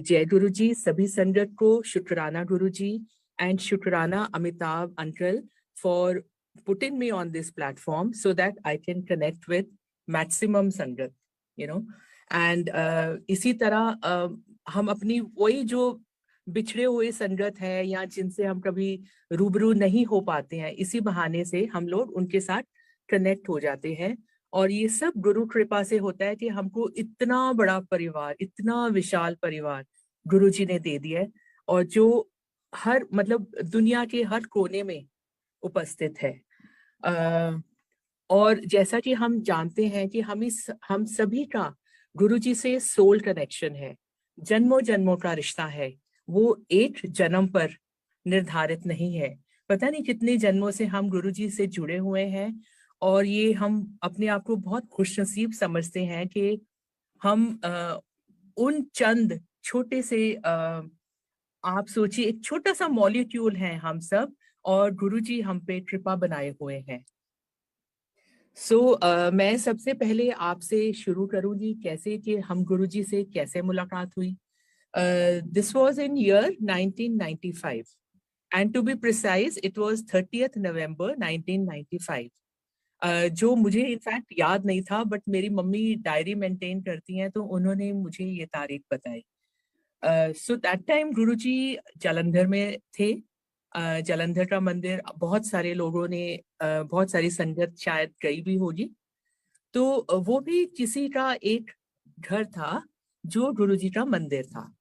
जय गुरु जी, सभी संगत को शुक्राना गुरु जी and शुक्राना Amitabh uncle for putting me on this platform so that I can connect with maximum संगत, you know. And इसी तरह हम अपनी वही जो बिछड़े हुए संगत है या जिनसे हम कभी रूबरू नहीं हो पाते हैं, इसी बहाने से हम लोग उनके साथ कनेक्ट हो जाते हैं। और ये सब गुरु कृपा से होता है कि हमको इतना बड़ा परिवार, इतना विशाल परिवार गुरु जी ने दे दिया है, और जो हर मतलब दुनिया के हर कोने में उपस्थित है। और जैसा कि हम जानते हैं कि हम सभी का गुरु जी से सोल कनेक्शन है, जन्मों जन्मों का रिश्ता है, वो एक जन्म पर निर्धारित नहीं है। पता नहीं कितने जन्मों से हम गुरु जी से जुड़े हुए हैं, और ये हम अपने आप को बहुत खुशनसीब समझते हैं कि हम उन चंद छोटे से आप सोचिए एक छोटा सा मॉलिक्यूल है हम सब, और गुरुजी हम पे कृपा बनाए हुए हैं। मैं सबसे पहले आपसे शुरू करूंगी कैसे कि हम गुरुजी से कैसे मुलाकात हुई। This was in year 1995 and to be precise it was 30th November 1995। जो मुझे इनफैक्ट याद नहीं था, बट मेरी मम्मी डायरी मेंटेन करती हैं तो उन्होंने मुझे ये तारीख बताई। सो दैट टाइम गुरुजी जालंधर में थे। जालंधर का मंदिर बहुत सारे लोगों ने बहुत सारी संगत शायद गई भी होगी, तो वो भी किसी का एक घर था जो गुरुजी का मंदिर था,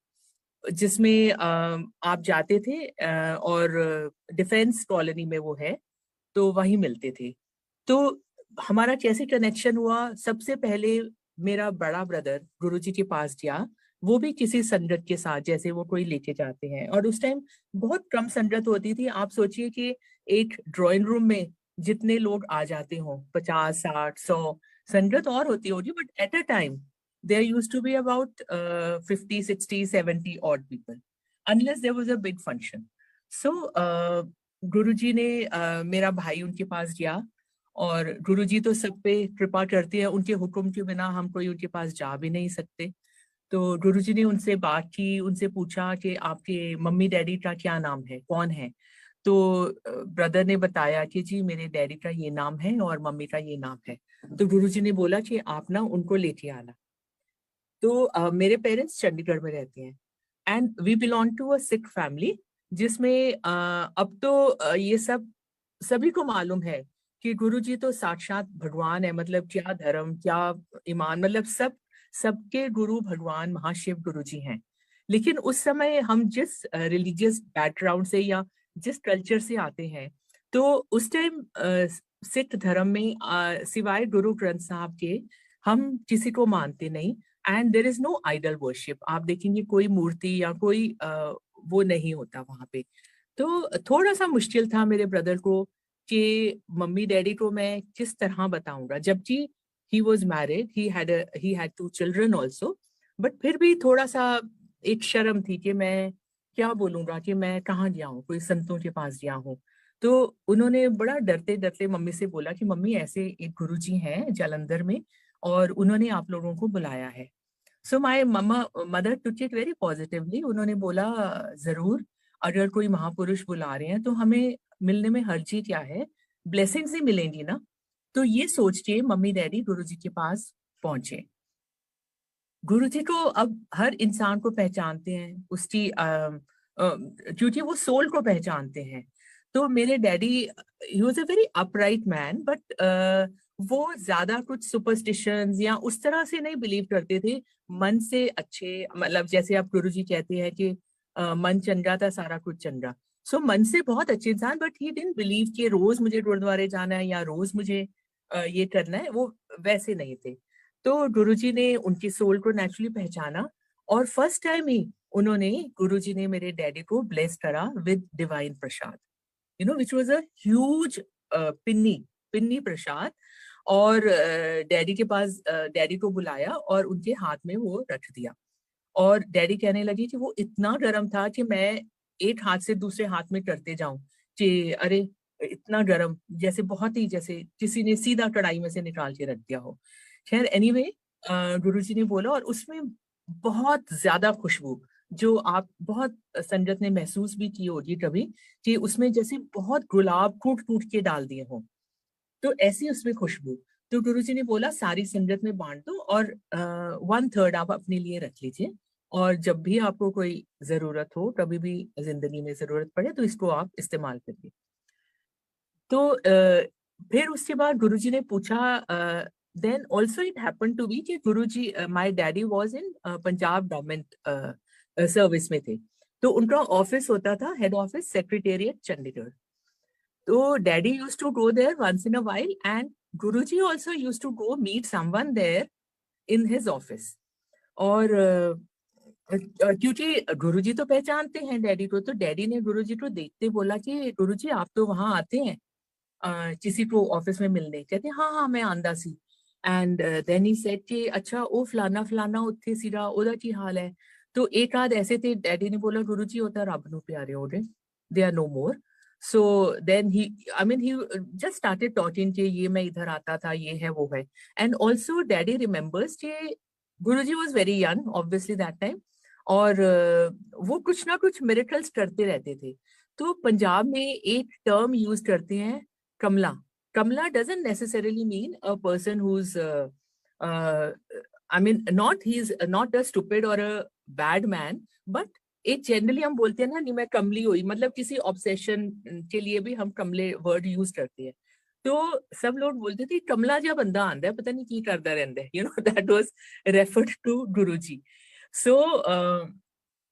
जिसमें आप जाते थे और डिफेंस कॉलोनी में वो है, तो वहीं मिलते थे। तो हमारा कैसे कनेक्शन हुआ, सबसे पहले मेरा बड़ा ब्रदर गुरुजी के पास गया, वो भी किसी संगत के साथ, जैसे वो कोई लेके जाते हैं, और उस टाइम बहुत कम संगत होती थी। आप सोचिए कि एक ड्राइंग रूम में जितने लोग आ जाते हो, 50, 60, 100 संगत और होती होगी, but at a time there used to be about 50, 60, 70 odd people unless there was a big function. So गुरुजी ने मेरा भाई उनके पास गया, और गुरुजी तो सब पे कृपा करते हैं, उनके हुक्म के बिना हम कोई उनके पास जा भी नहीं सकते। तो गुरुजी ने उनसे बात की, उनसे पूछा कि आपके मम्मी डैडी का क्या नाम है, कौन है। तो ब्रदर ने बताया कि जी मेरे डैडी का ये नाम है और मम्मी का ये नाम है। तो गुरुजी ने बोला कि आप ना उनको लेके आना। तो मेरे पेरेंट्स चंडीगढ़ में रहते हैं, and we belong to a Sikh family, जिसमें अब तो ये सब सभी को मालूम है कि गुरुजी तो साक्षात भगवान है। मतलब क्या धर्म, क्या ईमान, मतलब सबके गुरु भगवान महाशिव गुरुजी हैं। लेकिन उस समय हम जिस रिलीजियस बैकग्राउंड से या जिस कल्चर से आते हैं, तो उस टाइम सिख धर्म में सिवाय गुरु ग्रंथ साहब के हम किसी को मानते नहीं, and there is no idol worship. आप देखेंगे कोई मूर्ति या कोई वो नहीं होता वहां पे। तो थोड़ा सा मुश्किल था मेरे ब्रदर को कि मम्मी डैडी को मैं किस तरह बताऊंगा, जबकि he was married, he had 2 children also, but फिर भी थोड़ा सा एक शर्म थी कि मैं क्या बोलूंगा कि मैं कहाँ गया हूँ, कोई संतों के पास गया हूँ। तो उन्होंने बड़ा डरते डरते मम्मी से बोला कि मम्मी ऐसे एक गुरुजी हैं जालंधर में, और उन्होंने आप लोगों को बुलाया है। So my mother took it very positively. उन्होंने बोला जरूर, अगर कोई महापुरुष बुला रहे हैं तो हमें मिलने में हर्जी क्या है, ब्लेसिंग्स ही मिलेंगी ना। तो ये सोच के मम्मी डैडी गुरुजी के पास पहुंचे। गुरुजी को अब हर इंसान को पहचानते हैं, उसकी क्योंकि वो सोल को पहचानते हैं। तो मेरे daddy, he was a very upright man, but वो ज्यादा कुछ सुपरस्टिशंस या उस तरह से नहीं बिलीव करते थे। मन से अच्छे, मतलब जैसे आप गुरुजी कहते हैं कि मन चंगा था सारा कुछ चंगा। सो मन से बहुत अच्छे इंसान, बट ही डिडंट बिलीव कि रोज मुझे गुरुद्वारे जाना है या रोज मुझे ये करना है, वो वैसे नहीं थे। तो गुरुजी ने उनकी सोल को नेचुरली पहचाना, और फर्स्ट टाइम ही गुरुजी ने मेरे डैडी को ब्लेस करा with divine prasad, which was a huge pinni pinni prasad. और डैडी के पास डैडी को बुलाया और उनके हाथ में वो रख दिया, और डैडी कहने लगी कि वो इतना गर्म था कि मैं एक हाथ से दूसरे हाथ में करते जाऊं कि अरे इतना गर्म, जैसे बहुत ही जैसे किसी ने सीधा कढ़ाई में से निकाल के रख दिया हो। खैर एनीवे, गुरुजी ने बोला, और उसमें बहुत ज्यादा खुशबू, जो आप बहुत संगत ने महसूस भी की होगी कभी, कि उसमें जैसे बहुत गुलाब कूट कूट के डाल दिए हों, तो ऐसी उसमें खुशबू। तो गुरुजी ने बोला सारी संगत में बांट दो और 1/3 आप अपने लिए रख लीजिए, और जब भी आपको कोई जरूरत हो, कभी भी जिंदगी में जरूरत पड़े, तो इसको आप इस्तेमाल करिए। तो फिर उसके बाद गुरुजी ने पूछा, then also it happen to be कि Guruji, my daddy was in Punjab government service में थे, तो उनका ऑफिस होता था, हेड ऑफिस सेक्रेटेरिएट चंडीगढ़। तो daddy used to go there once in a while, and Guruji also used to go meet someone there in his office. और क्योंकि गुरुजी तो पहचानते हैं डैडी को, तो डैडी ने गुरुजी को देखते बोला कि गुरुजी आप तो वहां आते हैं किसी को ऑफिस में मिलने, कहते हाँ हाँ मैं आंदा सी। एंड देन ही सेड कि अच्छा ओ फलाना फलाना उत्थे सीरा ओदा की हाल है। तो एक आध ऐसे थे, डैडी ने बोला गुरुजी होता रब नु प्यारे हो गए, they are no more. So then he, I mean he just started talking कि ये मैं इधर आता था, ये है वो है। एंड ऑल्सो डैडी रिमेम्बर्स कि Guruji was very young obviously that time, और वो कुछ ना कुछ मिरेकल्स करते रहते थे। तो पंजाब में एक टर्म यूज करते हैं, Kamla. Kamla doesn't necessarily mean a person who's, I mean, he's not a stupid or a bad man, but एक जनरली हम बोलते हैं ना, नहीं मैं कमली हुई, मतलब किसी ऑब्सेशन के लिए भी हम कमले वर्ड यूज करते हैं। तो सब लोग बोलते थे कमला जब बंदा आंदा है पता नहीं की करता रहता है, you know, that was referred to Guruji. So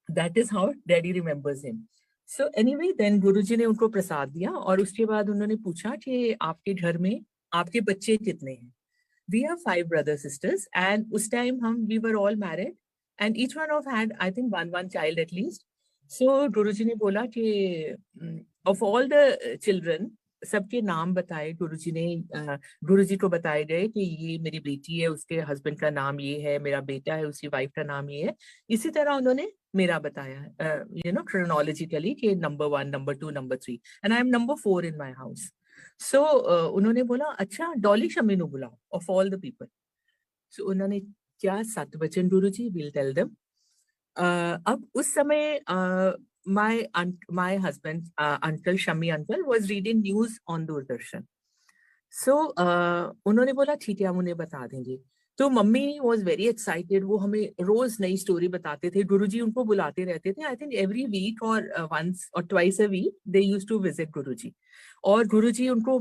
that is how daddy remembers him. So anyway then Guruji ने उनको प्रसाद दिया, और उसके बाद उन्होंने पूछा कि आपके घर में आपके बच्चे कितने हैं। We have 5 brother sisters, and उस टाइम हम we were all married, and each one of had I think one child at least. So Guruji ने बोला कि ऑफ ऑल द चिल्ड्रन, सबके नाम बताए गुरुजी ने। गुरुजी को बताए गए कि ये मेरी बेटी है, उसके हस्बैंड का नाम ये है, मेरा बेटा है, उसकी वाइफ का नाम ये है। इसी तरह उन्होंने मेरा बताया, यू नो, क्रोनोलॉजिकली कि number 1, number 2, number 3, and I am number 4 in my house. So उन्होंने बोला अच्छा डॉली शमी नु बुलाओ of all the people. So उन्होंने क्या, 7 बचन गुरुजी, विल टेल देम। अब उस समय my husband, uncle Shami uncle was reading news on Doordarshan. सो उन्होंने बोला ठीक है हम उन्हें बता देंगे। तो मम्मी वॉज वेरी एक्साइटेड, वो हमें रोज नई स्टोरी बताते थे, गुरुजी उनको बुलाते रहते थे, आई थिंक एवरी वीक और वंस और twice a week they used to visit Guruji. और गुरुजी उनको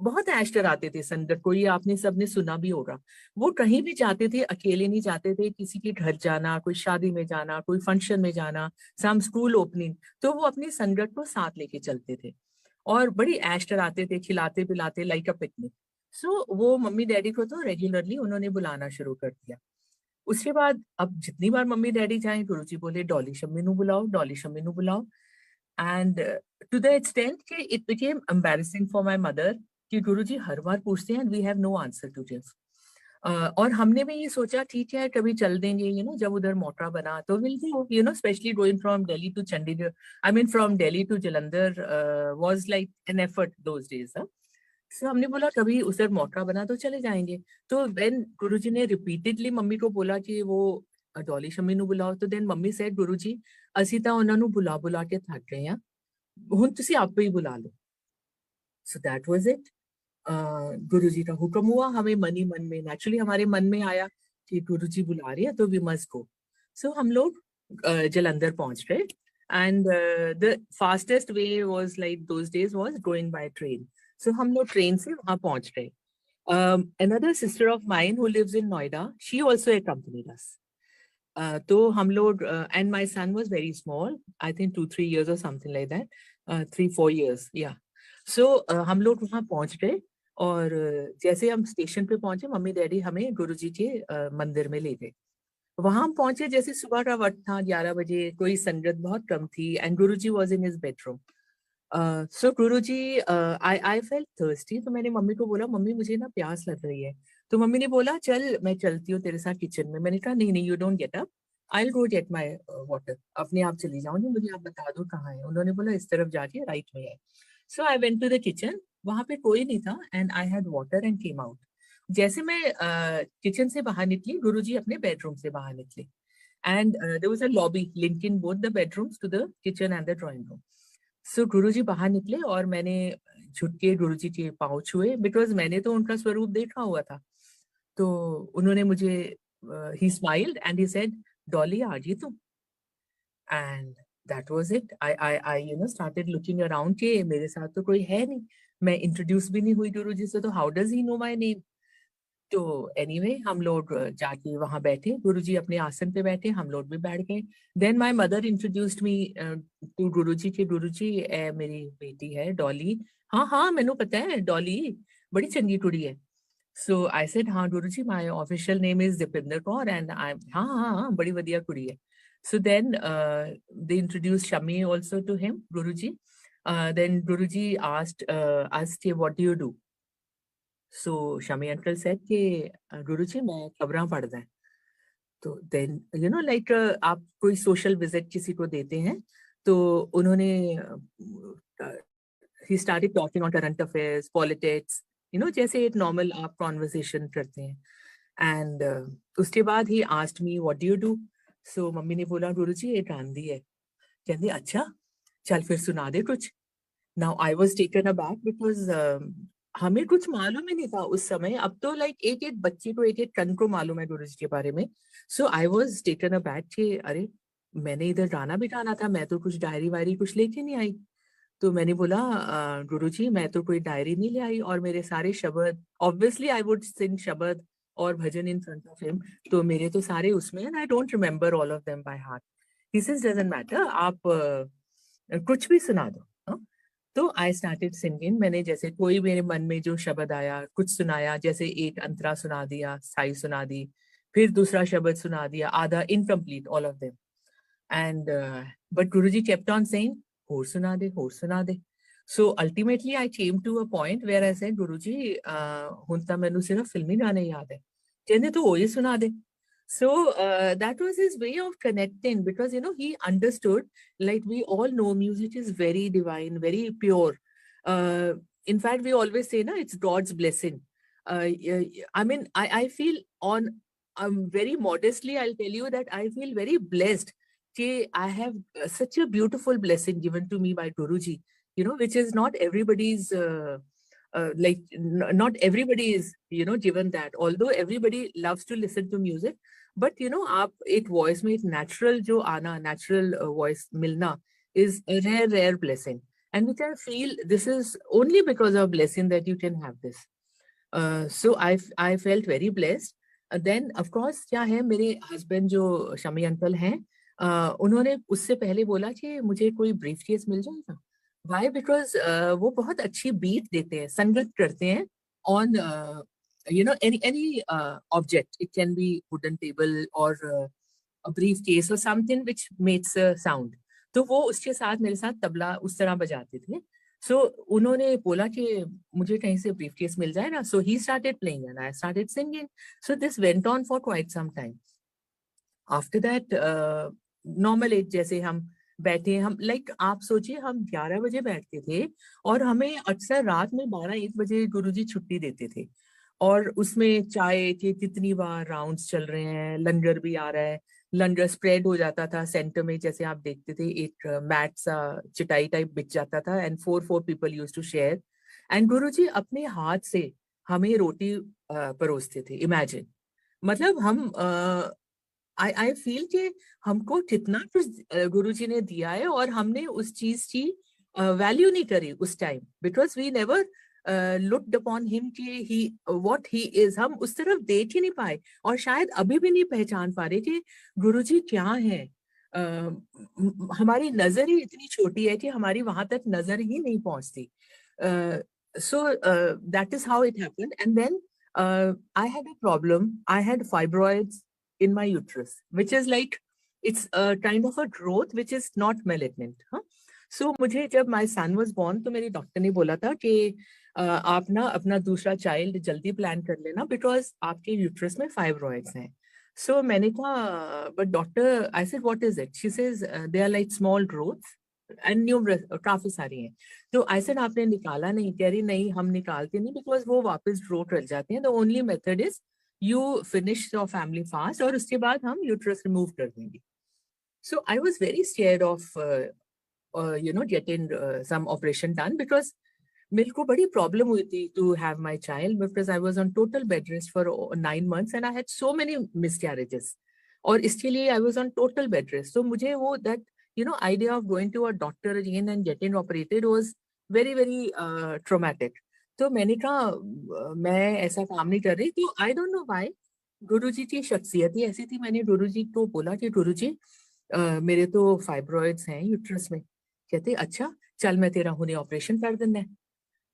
बहुत ऐश कराते थे संगत को, ये आपने सबने सुना भी होगा। वो कहीं भी जाते थे अकेले नहीं जाते थे, किसी के घर जाना, कोई शादी में जाना, कोई फंक्शन में जाना, सम स्कूल ओपनिंग, तो वो अपनी संगत को साथ लेके चलते थे और बड़ी ऐश कराते थे, खिलाते पिलाते, लाइक अ पिकनिक। सो वो मम्मी डैडी को तो रेगुलरली उन्होंने बुलाना शुरू कर दिया। उसके बाद अब जितनी बार मम्मी डैडी जाए, गुरुजी बोले डॉली शम्मी नु बुलाओ, डॉली शम्मी नु बुलाओ। एंड टू द एक्सटेंट कि it became embarrassing for my mother कि गुरुजी हर बार पूछते हैं, we have no answer to give. और हमने भी ये सोचा ठीक है कभी चल देंगे, यू नो, जब उधर मौका बना तो will do, you know, specially going from Delhi to Chandigarh, I mean from Delhi to Jalandhar was like an effort those days. So हमने बोला कभी उधर मौका बना तो चले जाएंगे। तो देन गुरुजी ने रिपीटेडली मम्मी को बोला कि वो डॉली शम्मी नु बुलाओ। तो देन मम्मी सेड गुरुजी ਅਸੀਂ ਤਾਂ ਉਹਨਾਂ ਨੂੰ बुला बुला के थक गए हैं, ਹੁਣ ਤੁਸੀਂ आपे ही बुला लो। So that was it. Guruji का हुक्म हुआ, हमें मन ही मन में, नेचुरली हमारे मन में आया कि गुरुजी बुला रहे हैं तो वी मस्ट गो। सो हम लोग जलंधर पहुंच गए, and the fastest way was like those days was going by train. So हम लोग ट्रेन से वहां पहुंच गए। another sister of mine who lives in Noida, she also accompanied us. तो हम लोग, and my son was very small, I think 2-3 years or something like that, 3-4 years, yeah. So हम लोग वहाँ पहुँच गए, और जैसे हम स्टेशन पे पहुंचे, मम्मी डैडी हमें गुरुजी के मंदिर में ले गए। वहां हम पहुंचे जैसे सुबह का वक्त था, 11 बजे, कोई संगत बहुत कम थी, and Guruji was in his bedroom. So Guruji, I felt thirsty, तो मैंने मम्मी को बोला मम्मी मुझे ना प्यास लग रही है। तो मम्मी ने बोला चल मैं चलती हूँ तेरे साथ किचन में। मैंने कहा नहीं नहीं, you don't get up, I will go gate my water, अपने आप चली जाऊंगी, मुझे आप बता दो कहाँ है। उन्होंने बोला इस तरफ जाके राइट में है। So I went to the kitchen, वहां पे कोई नहीं था, and I had water and came out. जैसे मैं किचन से बाहर निकली, गुरुजी अपने बेडरूम से बाहर निकले, and there was a lobby linking both the bedrooms to the kitchen and the drawing room. So गुरुजी बाहर निकले और मैंने झुक के गुरुजी के पाँव छुए, because मैंने तो उनका स्वरूप देखा हुआ था. तो उन्होंने मुझे he smiled and he said, "Dolly, आ गई तुम?" And that was it. I you know started looking around कि मेरे साथ तो कोई है नहीं, मैं introduce भी नहीं हुई गुरुजी से, तो how does he know my name? तो anyway हम लोग जाके वहाँ बैठे, गुरुजी अपने आसन पे बैठे, हम लोग भी बैठ गए. Then my mother introduced me to गुरुजी कि गुरुजी मेरी बेटी है डॉली. हाँ हाँ मैंने पता है डॉली बड़ी चंगी कुड़ी है. So I said, हाँ गुरुजी, my official name is Dipinder Kaur and I'm हाँ हाँ हाँ बड़ी बढ़िया कुड़ी है. So then they introduced Shami also to him, Guruji. Then Guruji asked us, what do you do? So Shami uncle said कि Guruji मैं खबरां पढ़ता है. तो then you know like आप कोई social visit किसी को देते हैं, तो उन्होंने he started talking on current affairs, politics, you know जैसे एक normal आप conversation करते हैं. And उसके बाद he asked me, what do you do? So mummy ने बोला गुरुजी एक आंधी है. कहती अच्छा चल फिर सुना दे कुछ. Now I was taken aback because हमें कुछ मालूम ही नहीं था उस समय. अब तो like एक एक बच्चे को एक एक कण को मालूम है गुरुजी के बारे में. So I was taken aback कि अरे मैंने इधर गाना भी गाना था, मैं तो कुछ डायरी वायरी कुछ लेके नहीं आई. तो मैंने बोला गुरुजी मैं तो कोई डायरी नहीं ले आई और मेरे सारे शब्द, obviously I would sing शब्द और भजन in front of him, तो मेरे तो सारे उसमें and I don't remember all of them by heart. He says doesn't matter, आप कुछ भी सुना दो. तो I started singing. मैंने जैसे कोई मेरे मन में जो शब्द आया कुछ सुनाया, जैसे एक अंतरा सुना दिया, साई सुना दी, फिर दूसरा शब्द सुना दिया, आधा incomplete all of them. And but Guruji kept on saying, "Hor suna de, hor suna de." So ultimately, I came to a point where I said, "Guruji, hun ta mainu sirf filmi gaane yaad hai. Kehne to wohi suna de." So that was his way of connecting, because you know he understood. Like we all know, music is very divine, very pure. In fact, we always say, "Na, it's God's blessing." I mean, I feel on. Very modestly, I'll tell you that I feel very blessed. I have such a beautiful blessing given to me by Guruji, you know, which is not everybody's, not everybody is, you know, given that. Although everybody loves to listen to music, but you know, आप एक voice में एक natural जो आना, natural voice मिलना is a rare, rare blessing. And which I feel this is only because of blessing that you can have this. So I felt very blessed. Then of course क्या है, मेरे husband जो Shami uncle हैं, उन्होंने उससे पहले बोला कि मुझे कोई ब्रीफ केस मिल जाएगा. Why? Because वो बहुत अच्छी बीट देते हैं, संगत करते हैं on you know any object. It can be wooden table or a briefcase or something which makes a sound. तो वो उसके साथ मेरे साथ तबला उस तरह बजाते थे. So उन्होंने बोला कि मुझे कहीं से briefcase मिल जाए ना. So he started playing and I started singing. So this went on for quite some time. After that normal age जैसे हम बैठे, हम like आप सोचिए हम 11 बजे बैठते थे और हमें अक्सर रात में 12-1 बजे गुरुजी छुट्टी देते थे. और उसमें चाय के कितनी बार राउंड्स चल रहे हैं, लंगर भी आ रहा है, लंगर स्प्रेड हो जाता था सेंटर में, जैसे आप देखते थे एक मैट सा चटाई टाइप बिछ जाता था and 4 people used to share. And Guruji अपने हाथ से हमें रोटी परोसते थे. इमेजिन, मतलब हम आई फील कि हमको कितना कुछ गुरुजी ने दिया है और हमने उस चीज की वैल्यू नहीं करी उस time, because we never looked upon him कि ही व्हाट ही इज. हम उस तरफ देख ही नहीं पाए और शायद अभी भी नहीं पहचान पा रहे कि गुरुजी क्या है. हमारी नजर ही इतनी छोटी है कि हमारी वहां तक नजर ही नहीं पहुंचती. So that is how it happened. And then I had a problem. I had fibroids in my uterus, which is like, it's a kind of a growth which is not malignant. So मुझे जब my son was born, तो मेरी doctor ने बोला था कि आप ना अपना दूसरा चाइल्ड जल्दी प्लान कर लेना बिकॉज आपके यूट्रस में फाइब्रॉइड्स हैं. सो मैंने कहा but doctor, I said what is it. She says they are like small growths and numerous, काफी सारी हैं. तो आई सेड आपने निकाला नहीं? कह रही नहीं हम निकालते नहीं बिकॉज वो वापस ग्रो कर जाते हैं. The only method is you finish your family fast और उसके बाद हम uterus remove कर देंगे. So I was very scared of getting some operation done because मेरे को बड़ी problem हुई थी to have my child because I was on total bed rest for 9 months and I had so many miscarriages. और इसके लिए I was on total bed rest. So मुझे वो that idea of going to a doctor again and getting operated was very very traumatic. तो मैंने कहा मैं ऐसा काम नहीं कर रही. तो I don't know why गुरुजी की शख्सियत ही ऐसी थी. मैंने गुरुजी को बोला कि गुरुजी मेरे तो फाइब्रॉइड्स हैं यूट्रस में. कहते अच्छा चल मैं तेरा हुने ऑपरेशन कर देना है.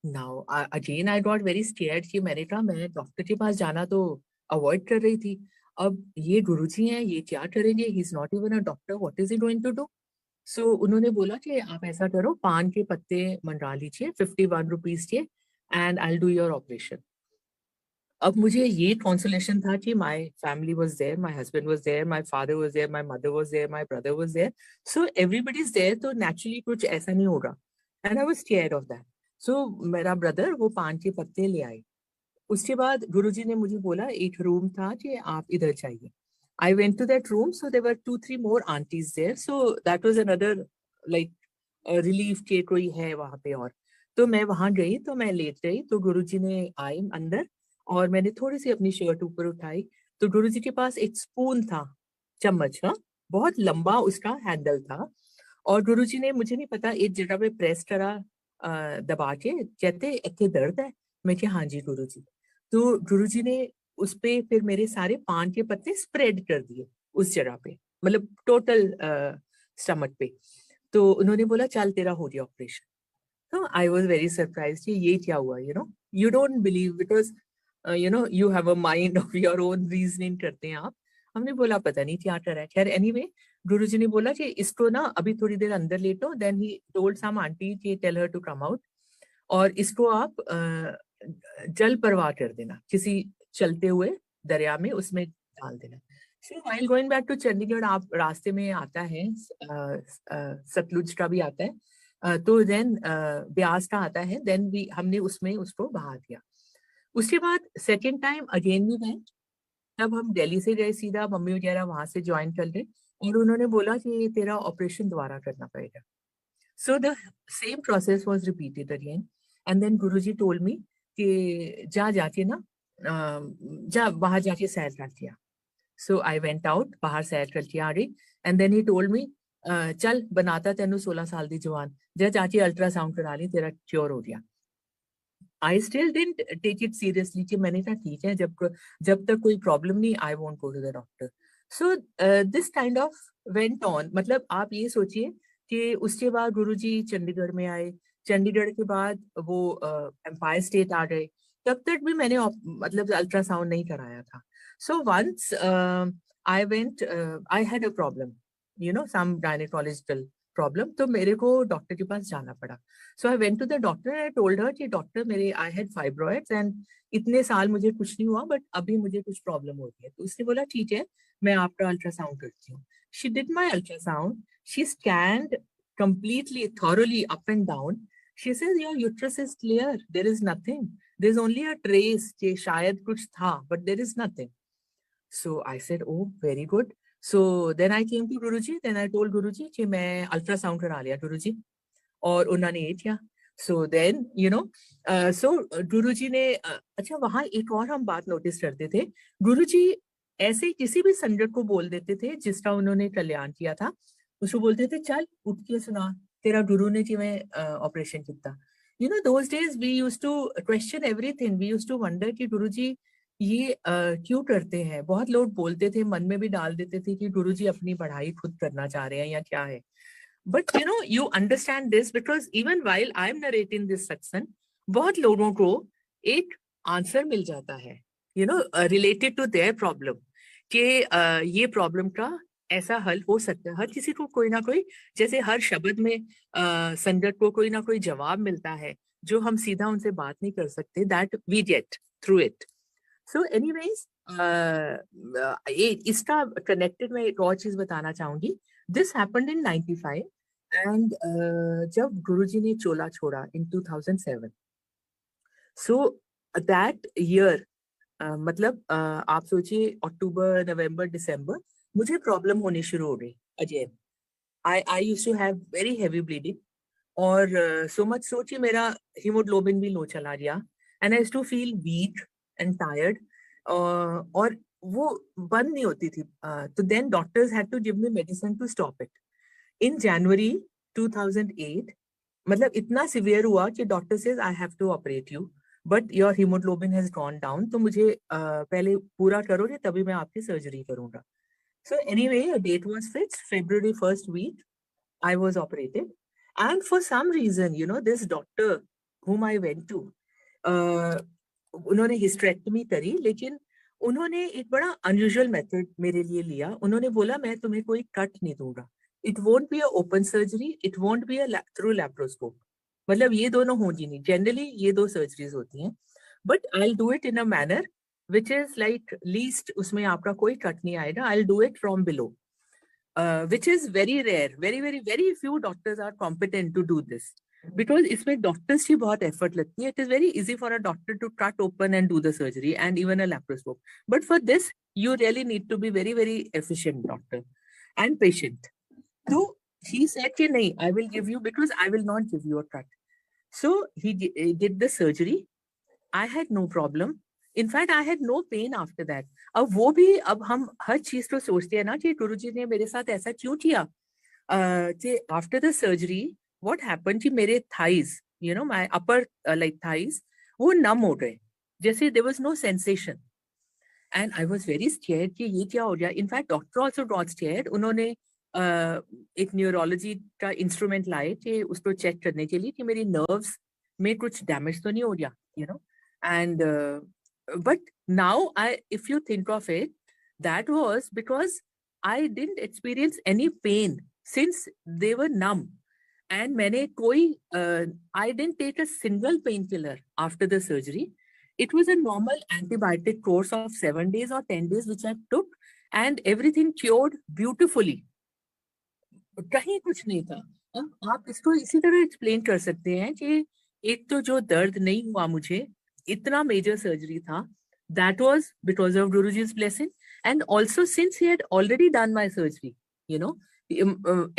Now again I got very scared कि मैंने कहा मैं डॉक्टर के पास जाना तो अवॉइड कर रही थी. अब ये गुरुजी हैं, ये क्या करेंगे? He is not even a doctor, what is he going to do? So उन्होंने बोला कि आप ऐसा करो, पान के पत्ते मंडरा लीजिए 51 रुपीज के and I will do your operation. अब मुझे ये कॉन्सोलेशन था कि my family was there, my husband was there, my father was there, my mother was there, my brother was there. So everybody is there, तो naturally कुछ ऐसा नहीं होगा. And I was scared of that. So मेरा brother वो पान के पत्ते ले आए. उसके बाद गुरुजी ने मुझे बोला एक रूम था कि आप इधर जाइए. I went to that room, so there were 2-3 more aunties there. So that was another like relief कि कोई है वहाँ पे. और तो मैं वहाँ गई, तो मैं लेट गई, तो गुरुजी ने आए अंदर और मैंने थोड़ी सी अपनी शर्ट ऊपर उठाई तो गुरुजी के पास एक स्पून था, चम्मच, हाँ, बहुत लंबा उसका हैंडल था. और गुरुजी ने, मुझे नहीं पता, एक जगह पे प्रेस करा दबा के, कहते इतने दर्द है. मैं क्या हाँ जी गुरुजी. तो गुरुजी ने उस पे फिर मेरे सारे पान के पत्ते स्प्रेड कर दिए उस जगह पे, मतलब टोटल स्टमक पे. तो उन्होंने बोला चल तेरा हो गया ऑपरेशन. तो आई वाज वेरी सरप्राइज्ड कि ये क्या हुआ. You don't believe because you have a mind of your own, reasoning करते हैं आप. हमने बोला पता नहीं क्या कर रहा है. खैर एनीवे गुरुजी ने बोला कि इसको ना अभी थोड़ी देर अंदर लेटो. Then he told some aunty कि tell her to come out और इसको आप जल प्रवाह कर देना किसी चलते हुए दरिया में, उसमें डाल देना. So while going back to Chandigarh, आप रास्ते में आता है सतलुज का भी आता है, तो देन ब्यास का आता है. देन भी हमने उसमें उसको बहा दिया. उसके बाद second time again we went. तब हम दिल्ली से गए सीधा, मम्मी वगैरह वहां से ज्वाइन कर गए और उन्होंने बोला कि तेरा ऑपरेशन दोबारा करना पड़ेगा. So the same process was repeated again. And then Guruji told me कि जा जाके ना जा बाहर जाके सैर कर लिया. So I went out, बाहर सैर करके आ गई. And then he told me चल बनाता तेनू 16 साल दी जवान, जा जाके अल्ट्रासाउंड करा ली, तेरा क्योर हो गया. I still didn't take it seriously कि मैंने कहा ठीक है, जब तक कोई प्रॉब्लम नहीं, I won't go to the doctor. So this kind of went on. मतलब आप ये सोचिए कि उसके बाद गुरुजी चंडीगढ़ में आए, चंडीगढ़ के बाद वो एम्पायर स्टेट आ गए. तब तक भी मैंने मतलब अल्ट्रासाउंड नहीं कराया था. So once I went, I had a problem, some gynecological problem. तो मेरे को डॉक्टर के पास जाना पड़ा. So I went to the doctor and I told her कि डॉक्टर मेरे I had fibroids and इतने साल मुझे कुछ नहीं हुआ बट अभी मुझे कुछ प्रॉब्लम हो रही है. तो उसने बोला ठीक है मैं आपका अल्ट्रासाउंड करती हूँ. She did my ultrasound. She scanned completely, thoroughly up and down. She says your uterus is clear. There is nothing. There's only a trace कि शायद कुछ था, but there is nothing. So I said, oh, very good. So then I came to Guruji. Then I told Guruji कि मैं ultrasound करा लिया गुरुजी. और उन्होंने ये किया. सो देन सो गुरुजी ने अच्छा वहां एक और हम बात नोटिस करते थे. गुरुजी ऐसे किसी भी संगत को बोल देते थे जिसका उन्होंने कल्याण किया था, उसको बोलते थे चल उठ के सुना तेरा गुरु ने जिवें ऑपरेशन किया. Those days we used to question everything. We used to wonder कि गुरुजी ये क्यों करते हैं. बहुत लोग बोलते थे, मन में भी डाल देते थे कि गुरुजी अपनी पढ़ाई खुद करना चाह रहे हैं या क्या है. But you understand this because even while I'm narrating this satsang, बहुत लोगों को एक आंसर मिल जाता है, related to their problem, कि ये प्रॉब्लम का ऐसा हल हो सकता है. हर किसी को कोई ना कोई, जैसे हर शब्द में संगत को कोई ना कोई जवाब मिलता है जो हम सीधा उनसे बात नहीं कर सकते. That we get through it. So anyways, इसका कनेक्टेड मैं एक और चीज बताना चाहूंगी. This happened in 95 and जब गुरुजी ने चोला छोड़ा in 2007. So that year मतलब आप सोचिए अक्टूबर नवंबर दिसंबर मुझे प्रॉब्लम होनी शुरू हो गई Ajay. I used to have very heavy bleeding, और सो मच सोचिए मेरा हीमोग्लोबिन भी लो चला गया, and I used to feel weak and tired, और वो बंद नहीं होती थी। तो then doctors had to give me medicine to stop it. In January 2008 मतलब इतना सिवियर हुआ कि doctor says I have to operate you, but your haemoglobin has gone down, तो मुझे पहले पूरा करोगे तभी मैं आपकी सर्जरी करूंगा। So anyway, a date was fixed, February first week, I was operated. And for some reason, you know, this doctor whom I went to, uh, उन्होंने हिस्टेरेक्टमी करी, लेकिन उन्होंने एक बड़ा अनयूजुअल मेथड मेरे लिए लिया। उन्होंने बोला मैं तुम्हें कोई कट नहीं दूंगा, it won't be a open surgery, it won't be a through laparoscope, मतलब ये दोनों होंगी नहीं, जनरली ये दो सर्जरीज होती हैं, but I will do it in a manner which is like least उसमें आपका कोई कट नहीं आएगा, I'll do it from below, which is very rare, very few doctors are competent to do this, because इसमें doctors की बहुत effort लगती है. It is very easy for a doctor to cut open and do the surgery and even a laparoscope, but for this you really need to be very efficient doctor and patient. So he said कि नहीं, I will give you, because I will not give you a cut. So he did the surgery. I had no problem. In fact, I had no pain after that. अब वो भी, अब हम हर चीज तो सोचते हैं ना कि गुरुजी ने मेरे साथ ऐसा क्यों किया। कि after the surgery what happened कि मेरे thighs, you know my upper like thighs, वो नम हो गए, जैसे there was no sensation, and I was very scared कि ये क्या हो गया। In fact doctor also got scared. उन्होंने एक न्यूरोलॉजी का इंस्ट्रूमेंट लाए कि उसको चेक करने के लिए कि मेरी नर्व्स में कुछ डैमेज तो नहीं हो गया, you know. And but now if you think of it, that was because I didn't experience any pain since they were numb, and I didn't take a single painkiller after the surgery. It was a normal antibiotic course of 7 days or 10 days which I took, and everything cured beautifully. कहीं कुछ नहीं था। आप इसको इसी तरह explain कर सकते हैं कि एक तो जो दर्द नहीं हुआ मुझे, इतना मेजर सर्जरी था, that was because of Guruji's blessing, and also since he had already done my surgery, you know,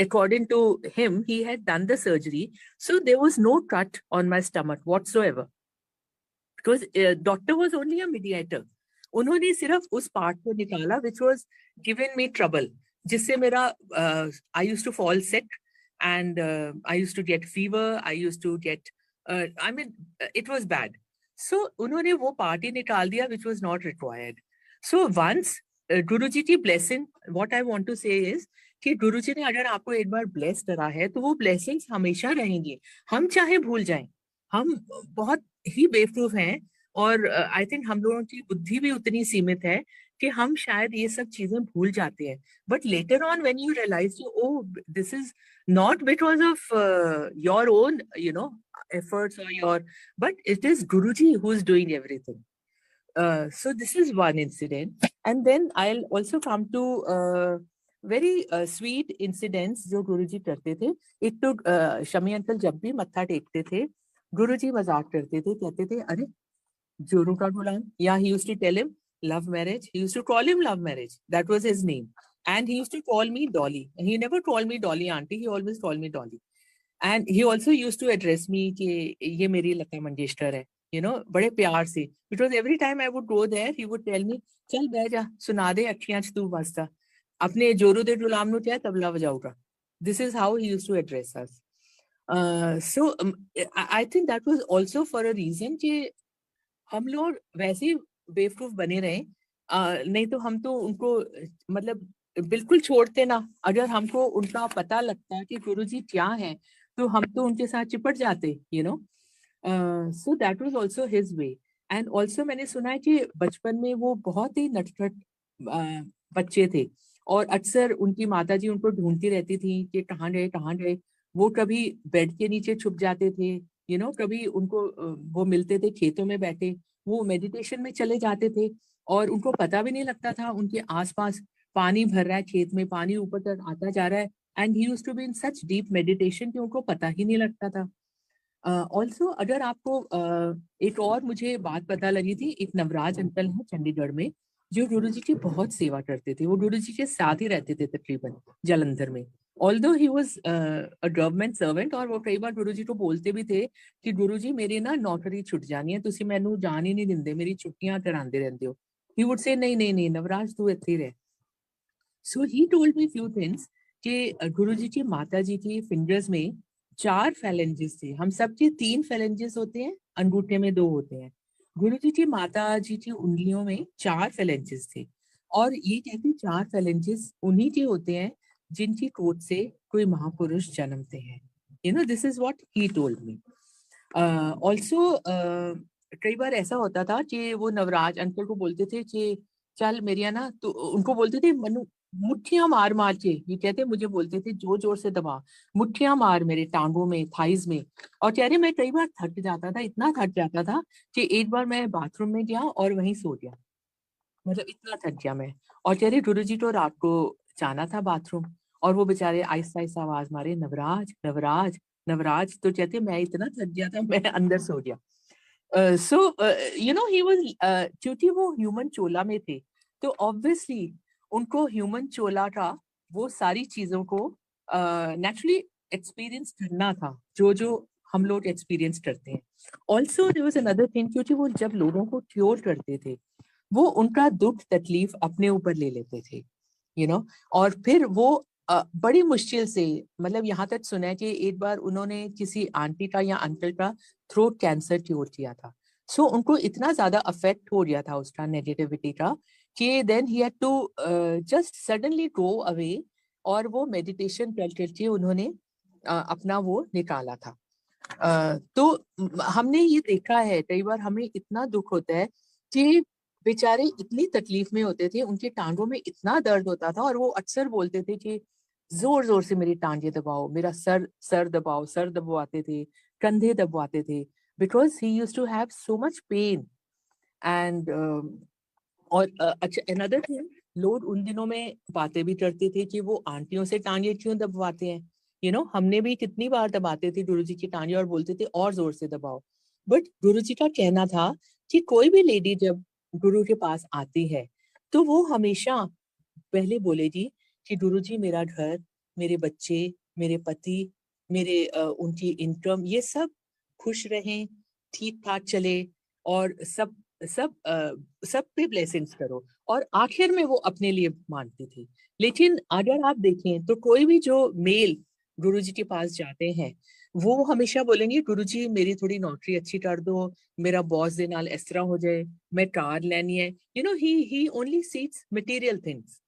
according to him, he had done the surgery, so there was no cut on my stomach whatsoever, because doctor was only a mediator. उन्होंने सिर्फ उस part को निकाला which was given me trouble, जिससे मेरा I used to fall sick, and I used to get fever, I used to get I mean it was bad. So उन्होंने वो part ही निकाल दिया which was not required. So once गुरुजी की blessing, what I want to say is कि गुरुजी ने अगर आपको एक बार bless करा है तो वो blessings हमेशा रहेंगी, हम चाहे भूल जाएं। हम बहुत ही बेवकूफ हैं, और आई थिंक हम लोगों की बुद्धि भी उतनी सीमित है कि हम शायद ये सब चीजें भूल जाते हैं, but later on when you realise oh this is not because of your own you know efforts or your, but it is Guruji who is doing everything. So this is one incident, and then I'll also come to very sweet incidents जो गुरुजी करते थे। एक तो Shami uncle जब भी मत्था टेकते थे, गुरुजी मजाक करते थे, कहते थे अरे जोरू का गुलाम, या he used to tell him love marriage, he used to call him love marriage, that was his name, and he used to call me Dolly, he never called me Dolly auntie, he always called me Dolly, and he also used to address me कि ये मेरी लता मंगेशकर है, you know, बड़े प्यार से, because every time I would go there he would tell me चल बैठ जा सुना दे अखियां च तू बसता अपने जोरू दे गुलाम नु क्या tabla बजाऊगा. This is how he used to address us. So I think that was also for a reason कि हम लोग वैसे ही बेवकूफ बने रहे, नहीं तो हम तो उनको मतलब बिल्कुल छोड़ते ना। अगर हमको उनका पता लगता कि गुरुजी क्या है तो हम तो उनके साथ चिपट जाते, you know. So that was also his way. And also मैंने सुना है कि बचपन में वो बहुत ही नटखट बच्चे थे, और अक्सर उनकी माताजी उनको ढूंढती रहती थी कि कहाँ गए कहाँ गए। वो कभी बेड के नीचे छुप जाते थे, यू नो, कभी उनको वो मिलते थे खेतों में बैठे, वो मेडिटेशन में चले जाते थे, और उनको पता भी नहीं लगता था उनके आसपास पानी भर रहा है, खेत में पानी ऊपर तक आता जा रहा है, and he used to be in such deep meditation कि उनको पता ही नहीं लगता था। ऑल्सो अगर आपको एक और मुझे बात पता लगी थी, एक नवराज अंकल है चंडीगढ़ में जो गुरु जी की बहुत सेवा करते थे। वो गुरु जी के साथ ही रहते थे तकरीबन जालंधर में। Although he was a government servant, और वो कई बार गुरु जी को बोलते भी थे कि गुरु जी मेरी ना नौकरी छुट जानी है, तुसी मैनू जान ही नहीं दिंदे, मेरी छुट्टियां करांदे रहंदे हो। ही वुड से नहीं नहीं नहीं नवराज तू इत्थे ही रह। So he told me few things कि गुरु जी की माता जी की फिंगर्स में 4 phalanges थे। हम सबके 3 phalanges होते हैं, अंगूठे में 2 होते हैं। गुरु जी की माता जी की उंगलियों में 4 phalanges थे। और ये कहते 4 phalanges उन्हीं के होते हैं जिनकी कोट से कोई महापुरुष जन्मते हैं। You no this is what he told me. Also कई बार ऐसा होता था कि वो नवराज अंकल को बोलते थे कि चल मेरिया ना, तो उनको बोलते थे मनु मुट्ठियां मार मार के, ये कहते मुझे बोलते थे जोर जोर से दबा, मुट्ठियां मार मेरे टांगों में, थाइज में। और कह रहे मैं कई बार थक जाता था, इतना थक जाता था कि एक बार मैं बाथरूम में गया और वहीं सो गया, मतलब इतना थक गया मैं। और कह रहे गुरु जी तो रात को जाना था बाथरूम, और वो बेचारे आहिस्ता आहिस्ता आवाज मारे नवराज नवराज नवराज, तो कहते मैं इतना थक गया था मैं अंदर सो गया। सो यू नो ही वाज, क्योंकि वो ह्यूमन चोला में थे तो ऑब्वियसली उनको ह्यूमन चोला का वो सारी चीजों को नेचुरली एक्सपीरियंस करना था जो जो हम लोग एक्सपीरियंस करते हैं। Also there was another thing, क्योंकि वो जब लोगों को क्योर करते थे वो उनका दुख तकलीफ अपने ऊपर ले लेते थे, यू नो। और फिर वो बड़ी मुश्किल से, मतलब यहाँ तक सुना है कि एक बार उन्होंने किसी आंटी का या अंकल का थ्रोट कैंसर क्योर किया था। सो उनको इतना ज्यादा अफेक्ट हो गया था उसका नेगेटिविटी का कि then he had to just suddenly go away, और वो मेडिटेशन कर करके उन्होंने अपना वो निकाला था। तो हमने ये देखा है कई बार, हमें इतना दुख होता है कि बेचारे इतनी तकलीफ में होते थे, उनके टांगों में इतना दर्द होता था, और वो अक्सर बोलते थे कि जोर जोर से मेरी टांगे दबाओ, मेरा सर सर दबाओ, सर दबवाते थे, कंधे दबवाते थे, because he used to have so much pain. And और अच्छा अनदर थिंग, लोग उन दिनों में बातें भी करते थे कि वो आंटियों से टांगे क्यों दबवाते हैं। यू नो हमने भी कितनी बार दबाते थे गुरु जी की टांगे और बोलते थे और जोर से दबाओ। बट गुरु जी का कहना था कि कोई भी लेडी जब गुरु के पास आती है तो वो हमेशा पहले बोलेगी कि गुरु जी मेरा घर, मेरे बच्चे, मेरे पति, मेरे उनकी इनकम, ये सब खुश रहें, ठीक ठाक चले, और सब सब सब पे ब्लेसिंग्स करो। और आखिर में वो अपने लिए मांगती थी। लेकिन अगर आप देखें तो कोई भी जो मेल गुरु जी के पास जाते हैं वो हमेशा बोलेंगे गुरु जी मेरी थोड़ी नौकरी अच्छी कर दो, मेरा बॉस दे नाल इस तरह हो जाए, मैं कार लेनी है। You know he only seeks material things,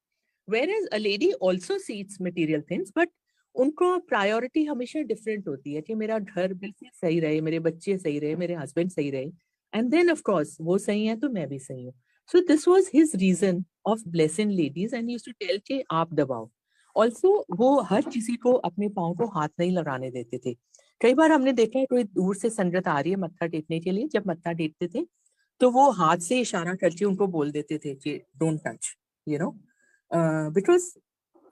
whereas a lady also seeks material things, but उनको प्रायोरिटी हमेशा डिफरेंट होती है कि मेरा घर बिल्कुल सही रहे, मेरे बच्चे सही रहे, मेरे हस्बैंड सही रहे, एंड देन ऑफ कोर्स वो सही है तो मैं भी सही हूँ। So this was his reason of blessing ladies, and used to tell के आप दबाओ। ऑल्सो वो हर किसी को अपने पाँव को हाथ नहीं लगाने देते थे। कई बार हमने देखा है कोई दूर से संगत आ रही है मत्था टेकने के लिए, जब मत्था टेकते थे तो वो हाथ से इशारा करके उनको बोल देते थे कि don't touch, you know, because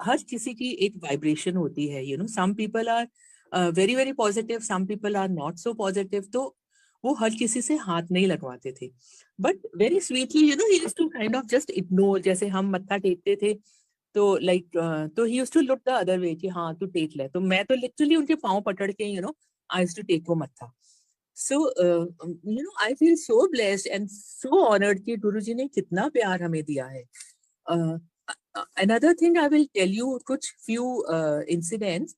हर किसी की एक वाइब्रेशन होती है। You know some people are very very positive, some people are not so positive, तो वो हर किसी से हाथ नहीं लगवाते थे। But very sweetly you know he used to kind of just ignore, जैसे हम मत्था टेकते थे तो लाइक तो he used to look the other way कि हाँ तू टेक ले, तो मैं तो लिटरली उनके पाँव पकड़ के you know I used to take वो मत्था। So you know I feel so blessed and so honoured कि गुरु जी ने कितना प्यार हमें दिया है। Another thing I will tell you कुछ few incidents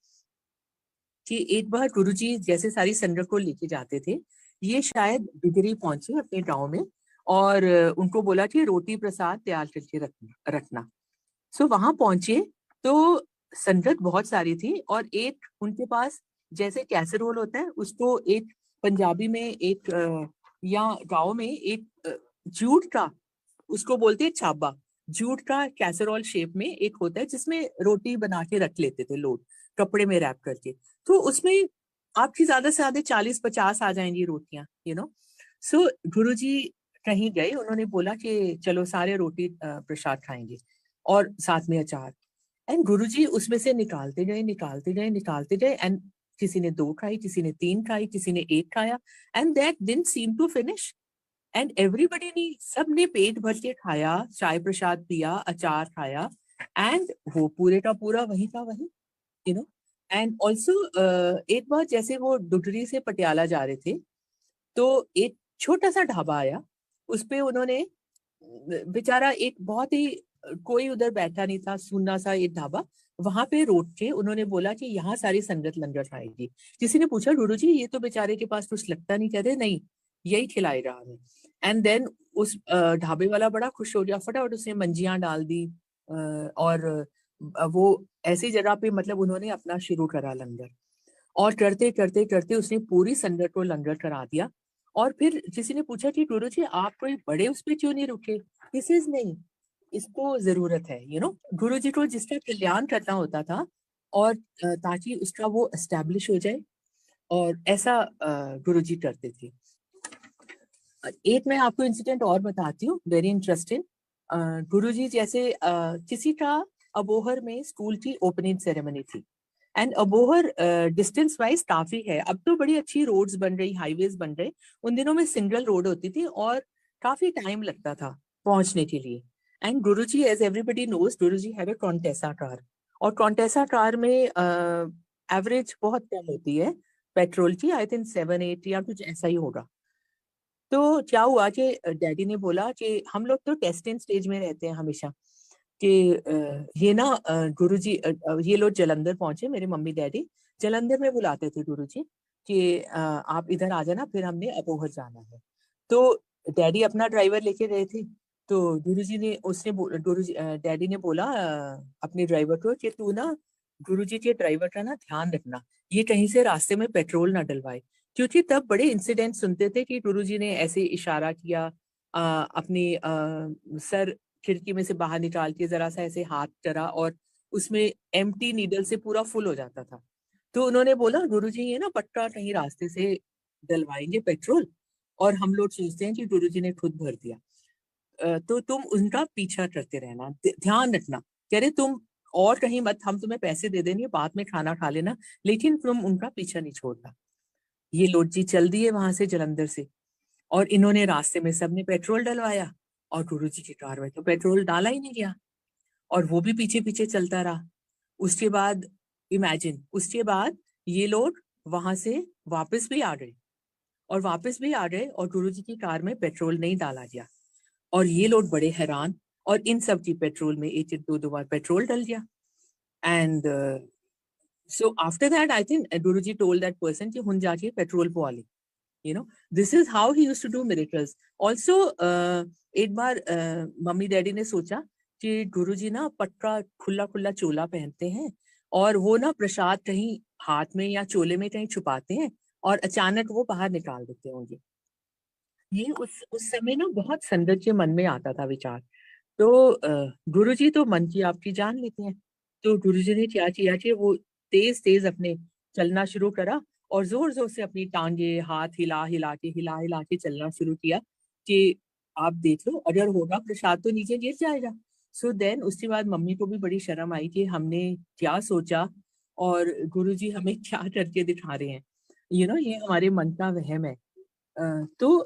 कि एक बार गुरुजी जैसे सारी संगत को लेके जाते थे, ये शायद बिगड़ी पहुंचे अपने गांव में, और उनको बोला कि रोटी प्रसाद तैयार करके रखना। सो वहां पहुंचे तो संगत बहुत सारी थी, और एक उनके पास जैसे कैसरोल होता है उसको एक पंजाबी में एक या गांव में एक जूट का, उसको बोलते हैं छाबा, जूट का कैसरोल शेप में एक होता है जिसमें रोटी बना के रख लेते थे लोग कपड़े में रैप करके। तो उसमें आपकी ज्यादा से ज्यादा 40-50 आ जाएंगी रोटियां, यू नो। सो गुरुजी कहीं गए, उन्होंने बोला कि चलो सारे रोटी प्रसाद खाएंगे और साथ में अचार। एंड गुरुजी उसमें से निकालते गए निकालते गए निकालते गए, एंड किसी ने 2 खाई, किसी ने 3 खाई, किसी ने 1 खाया, and that didn't seem to finish. And everybody ने, सबने पेट भर के खाया, चाय प्रसाद पिया, अचार खाया, एंड वो पूरे का पूरा वही का वही, यू नो। एंड ऑल्सो एक बार जैसे वो डुडरी से पटियाला जा रहे थे, तो एक छोटा सा ढाबा आया, उस पे उन्होंने, बेचारा एक बहुत ही, कोई उधर बैठा नहीं था, सुनना सा एक ढाबा, वहां पे रोक के उन्होंने बोला कि यहाँ सारी संगत लंगर खाएगी। किसी ने पूछा, गुरु जी ये तो बेचारे के पास कुछ लगता नहीं, कहते नहीं यही खिलाएगा हमें। एंड देन उस ढाबे वाला बड़ा खुश हो गया, फटाफट उसने मंजियां डाल दी, और वो ऐसी जगह पे मतलब उन्होंने अपना शुरू करा लंगर, और करते करते करते उसने पूरी संगत को लंगर करा दिया। और फिर किसी ने पूछा कि गुरु जी आप कोई बड़े उस पे क्यों नहीं रुके? दिस इज नहीं, इसको जरूरत है, यू नो, गुरु जी को जिसका कल्याण करना होता था, और ताकि उसका वो एस्टेब्लिश हो जाए, और ऐसा गुरु जी करते थे। एक मैं आपको इंसिडेंट और बताती हूँ, वेरी इंटरेस्टिंग। गुरु जी जैसे किसी का अबोहर में स्कूल की ओपनिंग सेरेमनी थी, एंड अबोहर डिस्टेंस वाइज काफी है, अब तो बड़ी अच्छी रोड्स बन रही, हाईवेज बन रहे, उन दिनों में सिंगल रोड होती थी और काफी टाइम लगता था पहुंचने के लिए। And Guruji, as everybody knows, Guruji have a Contessa car, और कॉन्टेसा कार में एवरेज बहुत कम होती है पेट्रोल की, आई थिंक 7-8 या कुछ ऐसा ही होगा। तो क्या हुआ कि डैडी ने बोला कि हम लोग तो टेस्टिंग स्टेज में रहते हैं हमेशा, कि ये ना गुरुजी, ये लोग जलंधर पहुंचे, मेरे मम्मी डैडी जलंधर में बुलाते थे गुरुजी कि आप इधर आ जाना, फिर हमने अबोहर जाना है। तो डैडी अपना ड्राइवर लेके गए थे, तो गुरुजी ने, उसने गुरुजी, डैडी ने बोला अपने ड्राइवर को कि तू ना गुरुजी के ड्राइवर का ना ध्यान रखना, ये कहीं से रास्ते में पेट्रोल ना डलवाए, क्योंकि तब बड़े इंसिडेंट सुनते थे कि गुरुजी ने ऐसे इशारा किया, अपनी सर खिड़की में से बाहर निकाल के जरा सा ऐसे हाथ करा, और उसमें एम्प्टी नीडल से पूरा फुल हो जाता था। तो उन्होंने बोला, गुरुजी ये ना पक्का कहीं रास्ते से डलवाएंगे पेट्रोल, और हम लोग सोचते हैं कि गुरुजी ने खुद भर दिया। तो तुम उनका पीछा करते रहना, ध्यान रखना, कह रहे तुम और कहीं मत, हम तुम्हें पैसे दे देंगे, बाद में खाना खा लेना, लेकिन तुम उनका पीछा नहीं छोड़ना। ये लोग जी चल दिए वहां से जलंधर से, और इन्होंने रास्ते में सबने पेट्रोल डलवाया, और गुरुजी की कार में तो पेट्रोल डाला ही नहीं गया, और वो भी पीछे पीछे चलता रहा। उसके बाद इमेजिन, उसके बाद ये लोग वहां से वापस भी आ गए, और वापस भी आ गए, और गुरुजी की कार में पेट्रोल नहीं डाला गया, और ये लोग बड़े हैरान, और इन सब की पेट्रोल में एक दो दो बार पेट्रोल डल गया। And so after that, I think Guruji told that person कि हुन जाके पेट्रोल पवा ले, you know, this is how he used to do miracles. Also एक बार मम्मी डैडी ने सोचा कि गुरुजी ना पक्का खुला खुला चोला पहनते हैं, और वो ना प्रसाद कहीं हाथ में या चोले में कहीं छुपाते हैं, और अचानक वो बाहर निकाल देते होंगे। ये उस समय ना बहुत संगत के मन में आता था विचार। तो गुरुजी तो मन की आपकी जान लेते हैं, तो गुरुजी ने क्या किया कि वो तेज तेज अपने चलना शुरू करा, और जोर जोर से अपनी टांगे हाथ हिला हिला के चलना शुरू किया, कि आप देख लो अगर होगा प्रसाद तो नीचे गिर जाएगा। सो देन उसके बाद मम्मी को भी बड़ी शर्म आई कि हमने क्या सोचा, और गुरुजी हमें क्या करके दिखा रहे हैं, ये हमारे मन का वहम है। तो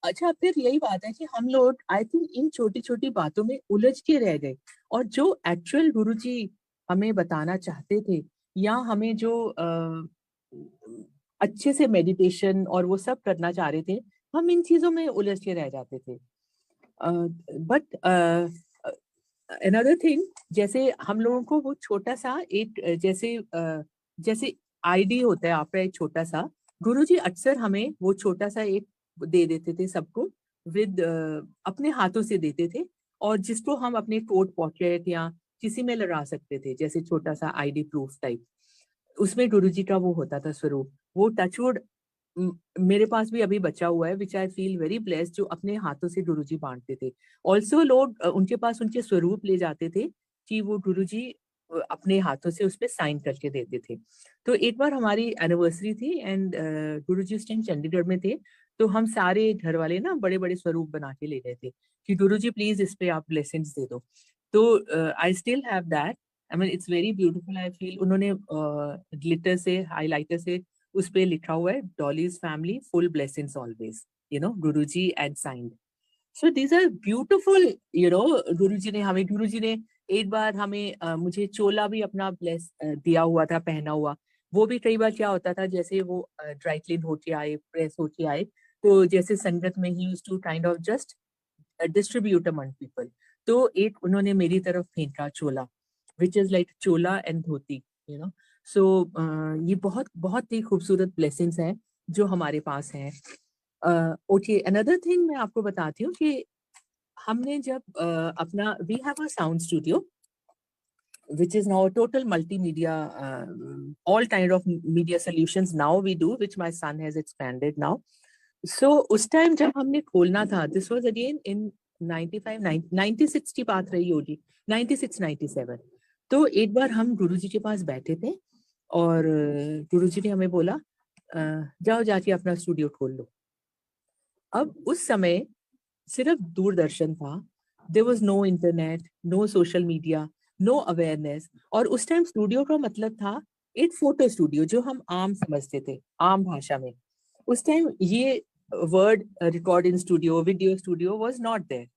अच्छा, फिर यही बात है कि हम लोग आई थिंक इन छोटी छोटी बातों में उलझ के रह गए, और जो एक्चुअल गुरुजी हमें बताना चाहते थे, या हमें जो अच्छे से मेडिटेशन और वो सब करना चाह रहे थे, हम इन चीजों में उलझ के रह जाते थे। बट अनदर थिंग, जैसे हम लोगों को वो छोटा सा एक जैसे आईडी होता है आपका एक छोटा सा, गुरुजी अक्सर हमें वो छोटा सा एक दे देते थे सबको, विद अपने हाथों से देते थे, और जिसको हम अपने कोट पॉकेट या किसी में लगा सकते थे, जैसे छोटा सा आईडी प्रूफ टाइप, उसमें गुरुजी का वो होता था स्वरूप। वो टचवुड मेरे पास भी अभी बचा हुआ है, विच आई फील वेरी ब्लेस्ड, जो अपने हाथों से गुरुजी बांटते थे। ऑल्सो लोग उनके पास उनके स्वरूप ले जाते थे, कि वो गुरुजी अपने हाथों से उस पर साइन करके देते थे। तो एक बार हमारी एनिवर्सरी थी, एंड गुरुजी उस टाइम चंडीगढ़ में थे, तो हम सारे घर वाले ना बड़े बड़े स्वरूप बना के ले गए थे, कि गुरुजी प्लीज इस पे आप ब्लेसिंग्स दे दो। तो I still have that, I mean it's very beautiful I feel. उन्होंने ग्लिटर से हाइलाइटर से उस पे लिखा हुआ है Dolly's family full blessings always, you know, Guruji and signed. So these are beautiful, you know. Guruji ने एक बार हमें मुझे चोला भी अपना ब्लेस दिया हुआ था, पहना हुआ. वो भी कई बार क्या होता था, जैसे वो ड्राई क्लीन होके आए, प्रेस होके आए, तो जैसे संगत में he used to kind of just distribute among people. तो एक उन्होंने मेरी तरफ फेंका चोला, which is like chola and dhoti, you know. So ये बहुत बहुत ही खूबसूरत ब्लेसिंग्स हैं जो हमारे पास हैं. ओके, अनदर थिंग मैं आपको बताती हूँ कि हमने जब अपना we have a sound studio which is now a total multimedia, all kind of media solutions now we do, which my son has expanded now. So उस टाइम जब हमने खोलना था, this was again in 95 96 की बात रही होगी, 96 97. तो एक बार हम गुरुजी के पास बैठे थे और गुरुजी ने हमें बोला जाओ जाके अपना स्टूडियो खोल लो. अब उस समय सिर्फ दूरदर्शन था, there was no internet, no social media, no awareness. और उस टाइम स्टूडियो का मतलब था एक फोटो स्टूडियो, जो हम आम समझते थे आम भाषा में. उस टाइम ये word recording studio, video studio was not there,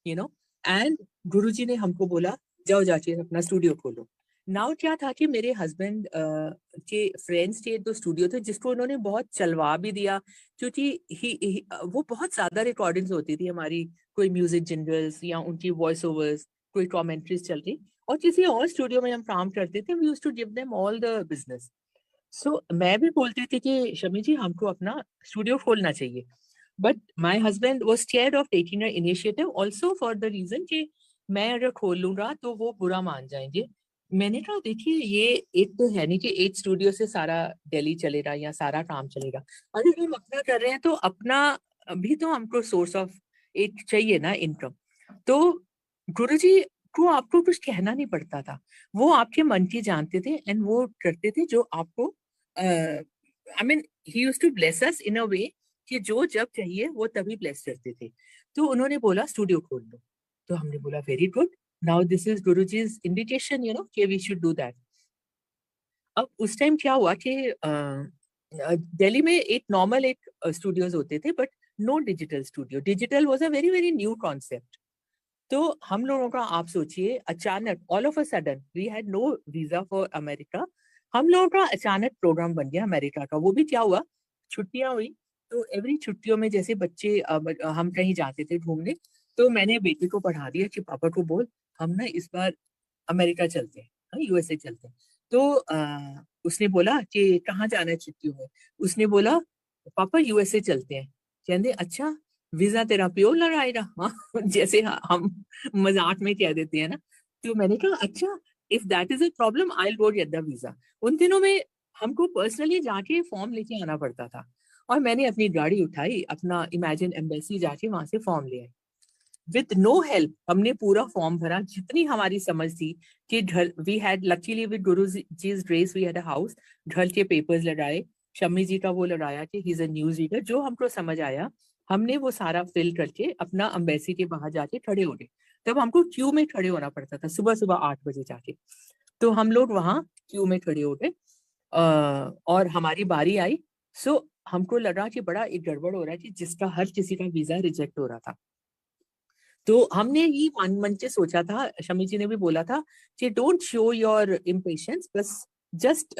you know. And Guruji ने हमको बोला जाओ जाके अपना स्टूडियो खोलो. नाउ क्या था कि मेरे हस्बैंड के फ्रेंड्स के दो स्टूडियो थे जिसको उन्होंने बहुत चलवा भी दिया, क्योंकि वो बहुत ज्यादा रिकॉर्डिंग्स होती थी हमारी, कोई म्यूजिक जिंगल्स या उनकी वॉइस ओवर्स, कोई कमेंट्रीज चल रही. और किसी और स्टूडियो में हम काम करते थे, we used to give them all the business. So मैं भी बोलती थी कि शमी जी हमको अपना स्टूडियो खोलना चाहिए. But my husband was scared of taking a initiative also for the reason कि मैं अगर खोल लूंगा तो वो बुरा मान जाएंगे. मैंने कहा देखिए ये एक तो है नहीं कि एक स्टूडियो से सारा दिल्ली चलेगा या सारा काम चलेगा. अगर हम अपना कर रहे हैं तो अपना भी तो हमको सोर्स ऑफ एक चाहिए ना, इनकम. तो गुरुजी को आपको कुछ कहना नहीं पड़ता था, वो आपके मन की जानते थे एंड वो करते थे जो आपको, I mean he used to bless us in a way कि जो जब चाहिए वो तभी ब्लेस करते थे. तो उन्होंने बोला स्टूडियो खोल लो. तो हमने बोला very good, now this is Guruji's indication, you know, कि वी शुड डू दैट. अब उस टाइम क्या हुआ कि दिल्ली में एक नॉर्मल एक स्टूडियोज होते थे, but no digital studio. Digital was a very very new concept. तो हम लोगों का, आप सोचिए, अचानक all of a sudden we had no visa for America. हम लोगों का अचानक प्रोग्राम बन गया अमेरिका का. वो भी क्या हुआ, छुट्टियां हुई तो एवरी छुट्टियों में जैसे बच्चे हम कहीं जाते थे घूमने, तो मैंने बेटे को पढ़ा दिया कि पापा को बोल हम ना इस बार अमेरिका चलते हैं, यूएसए चलते हैं. तो उसने बोला कि कहाँ जाना है छुट्टियों में. उसने बोला पापा यूएसए चलते हैं. कहते अच्छा, वीजा तेरा प्योर लगाएगा, हाँ जैसे हम मजाक में कह देते हैं ना. तो मैंने कहा अच्छा, if that is a problem I will go get the visa. उन दिनों में हमको पर्सनली जाके फॉर्म लेके आना पड़ता था, और मैंने अपनी गाड़ी उठाई, अपना इमेजिन एम्बेसी जाके वहां से फॉर्म ले आई विद नो हेल्प. हमने पूरा फॉर्म भरा जितनी हमारी समझ थी कि ढल, we had luckily with Guru ji's grace we had a house. ढल के पेपर्स लगाए, शम्मी जी का वो लगाया कि he is a news reader, जो हमको समझ आया हमने वो सारा फिल करके अपना अम्बेसी के बाहर जाके खड़े हो गए. तब हमको क्यू में खड़े होना पड़ता था, सुबह सुबह 8 बजे जाके. तो हम लोग वहां क्यू में खड़े हो गए और हमारी बारी आई. सो हमको लगा कि बड़ा एक गड़बड़ हो रहा है कि जिसका हर किसी का वीजा रिजेक्ट हो रहा था. तो हमने ये मन मन से सोचा था, शमी जी ने भी बोला था कि डोंट शो योर इम्पेशंस, बस जस्ट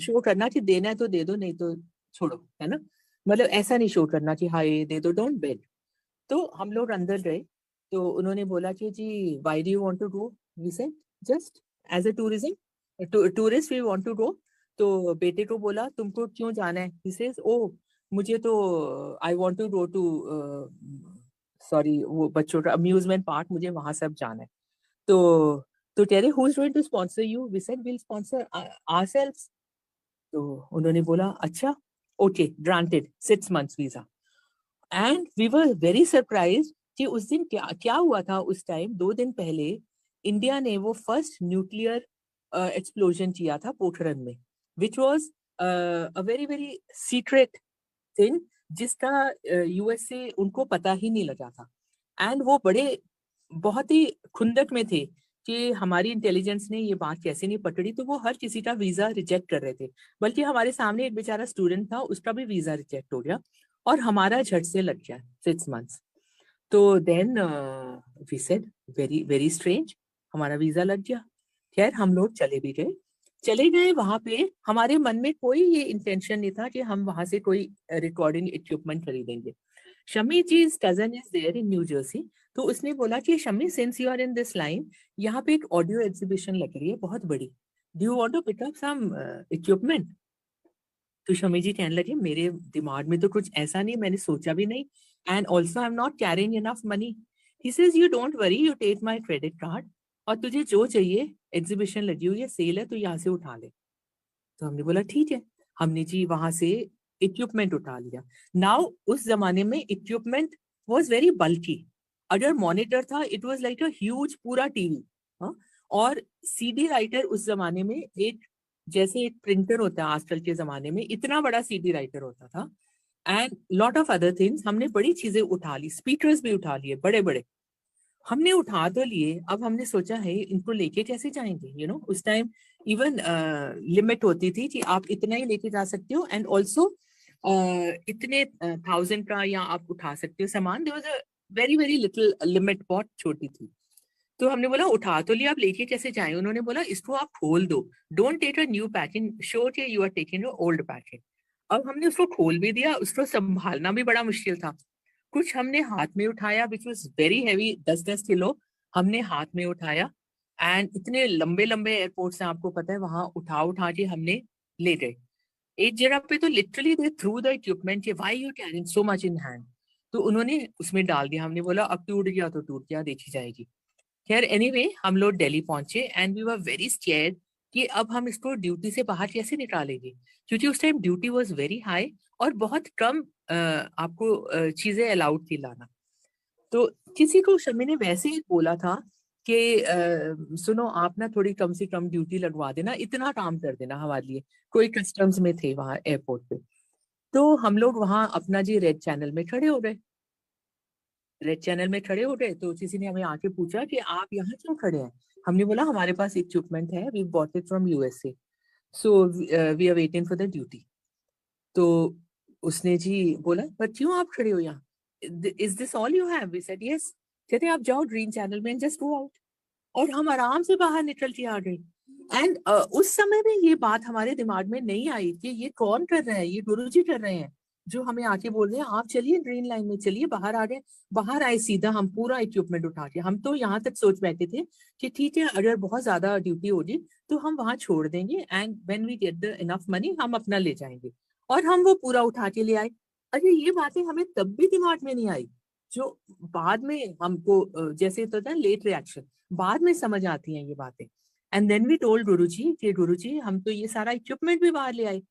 शो करना कि देना है तो दे दो, नहीं तो छोड़ो, है ना. मतलब ऐसा नहीं शो करना कि हाँ ये दे दो, डोंट बेग. तो हम लोग अंदर गए, तो उन्होंने बोला कि जी why do you want to go. We said just as a tourism, tourist we want to go. तो बेटे को बोला तुमको क्यों जाना है. ही सेज ओ मुझे तो I want to go to, sorry वो बच्चों का अम्यूजमेंट पार्क, मुझे वहां सब जाना है. तो कह रहे who is going to sponsor you. We said will sponsor ourselves. तो उन्होंने बोला अच्छा, okay granted 6 months visa. And we were very surprise कि उस दिन क्या क्या हुआ था. उस टाइम 2 दिन पहले इंडिया ने वो फर्स्ट न्यूक्लियर एक्सप्लोजन किया था पोखरण में, विच was a very very secret thing, जिसका यूएसए उनको पता ही नहीं लगा था. एंड वो बड़े बहुत ही खुंदक में थे कि हमारी इंटेलिजेंस ने ये बात कैसे नहीं पकड़ी, तो वो हर किसी का वीजा रिजेक्ट कर रहे थे। बल्कि हमारे सामने एक बेचारा स्टूडेंट था, उसका भी वीजा रिजेक्ट हो गया और हमारा झट से लग गया 6 months। तो then we said very very strange, हमारा वीजा लग गया। खैर हम लोग चले गए वहां पे। हमारे मन में कोई ये इंटेंशन नहीं था कि हम वहां से कोई रिकॉर्डिंग इक्विपमेंट खरीदेंगे। Shami ji cousin is there in New Jersey, तो उसने बोला कि Shami since you are in this line, यहाँ पे एक ऑडियो एग्जीबिशन लग रही है बहुत बड़ी, do you want to pick up some equipment. तो शमी जी कहने लगे मेरे दिमाग में तो कुछ ऐसा नहीं, मैंने सोचा भी नहीं, and also I am not caring enough money. He says you don't worry, you take my credit card और तुझे जो चाहिए, एग्जीबिशन लगी हुई है, सेल है, तो यहाँ से उठा ले। तो हमने बोला ठीक है। हमने जी वहां से इक्विपमेंट उठा लिया। नाउ उस जमाने में इक्विपमेंट वाज वेरी बल्की। अगर मॉनिटर था it was like a huge पूरा टीवी। और सीडी राइटर उस जमाने में एक, जैसे एक प्रिंटर होता है आजकल के जमाने में, इतना बड़ा सीडी राइटर होता था। And lot of other things, हमने बड़ी चीजें उठा ली, स्पीकर्स भी उठा लिए बड़े बड़े। हमने उठा तो लिए, अब हमने सोचा है इनको लेके कैसे जाएंगे, उस टाइम इवन लिमिट होती थी कि आप इतना ही लेके जा सकते हो, एंड ऑल्सो इतने 1000 का या आप उठा सकते हो सामान। There was a very very little limit, बहुत छोटी थी। तो हमने बोला उठा तो लिया, आप लेके कैसे जाएं। उन्होंने बोला इसको आप खोल दो, don't take a new packing, show के you are taking old packing. अब हमने उसको खोल भी दिया, उसको संभालना भी बड़ा मुश्किल था। कुछ हमने हाथ में उठाया which was very heavy, 10-10 kilo हमने हाथ में उठाया। एंड इतने लंबे लंबे एयरपोर्ट्स हैं, आपको पता है, वहां उठा उठा के हमने ले गए। एक जगह पे तो literally they through the equipment, why you carrying so much in hand. तो उन्होंने उसमें डाल दिया। हमने बोला अब टूट गया तो टूट गया, देखी जाएगी। खैर एनीवे हम लोग दिल्ली पहुंचे and we were very scared कि अब हम इसको ड्यूटी से बाहर कैसे निकालेंगे, क्योंकि उस time duty was very high और बहुत कम आपको चीजें अलाउड थी लाना। तो किसी को शमी ने वैसे ही बोला था कि सुनो आप ना थोड़ी कम से कम ड्यूटी लगवा देना, इतना काम कर देना हमारे लिए। कोई कस्टम्स में थे वहां एयरपोर्ट पे। तो हम लोग वहां अपना जी रेड चैनल में खड़े हो गए। रेड चैनल में खड़े हो गए तो किसी ने हमें आके पूछा कि आप यहाँ क्यों खड़े हैं। हमने बोला हमारे पास इक्विपमेंट है, we bought it from USA, so we are waiting for the duty. तो उसने जी बोला पर क्यों आप खड़े हो यहाँ, is this all you have, we said yes. कहते आप जाओ ग्रीन चैनल में जस्ट गो आउट। और हम आराम से बाहर निकल के आ गए। एंड उस समय में ये बात हमारे दिमाग में नहीं आई कि ये कौन कर रहा है, ये गुरुजी कर रहे हैं जो हमें आके बोल रहे हैं आप चलिए ग्रीन लाइन में चलिए। बाहर आ गए, बाहर आए सीधा, हम पूरा इक्विपमेंट उठा के, हम तो यहाँ तक सोच बैठे थे कि ठीक है अगर बहुत ज्यादा ड्यूटी होगी तो हम वहां छोड़ देंगे and when we get the enough money हम अपना ले जाएंगे। और हम वो पूरा उठा के ले आए। अरे ये बातें हमें तब भी दिमाग में नहीं आई, जो बाद में हमको जैसे होता है लेट रिएक्शन, बाद में समझ आती हैं ये बातें। एंड देन वी टोल्ड गुरुजी कि गुरुजी हम तो ये सारा इक्विपमेंट भी बाहर ले आए।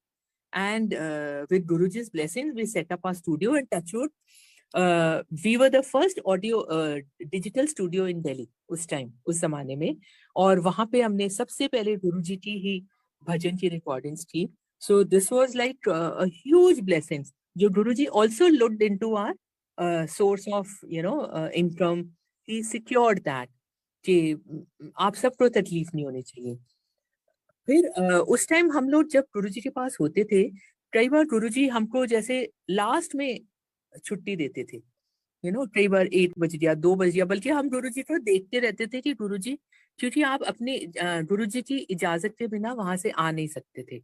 And with Guruji's blessings we set up our studio and touch wood we were the first audio digital studio in Delhi उस टाइम, उस जमाने में। और वहां पे हमने सबसे पहले गुरुजी की ही भजन की रिकॉर्डिंग्स की। सो this was like a huge blessings, जो गुरुजी also looked into our source of income, he secured that कि आप सबको तकलीफ नहीं होनी चाहिए। फिर उस टाइम हम लोग जब गुरुजी के पास होते थे, कई बार गुरुजी हमको जैसे लास्ट में छुट्टी देते थे। कई बार 1 बज गया, 2 बज गया, बल्कि हम गुरुजी को देखते रहते थे कि गुरुजी, क्योंकि आप अपने गुरुजी की इजाजत के बिना वहां से आ नहीं सकते थे,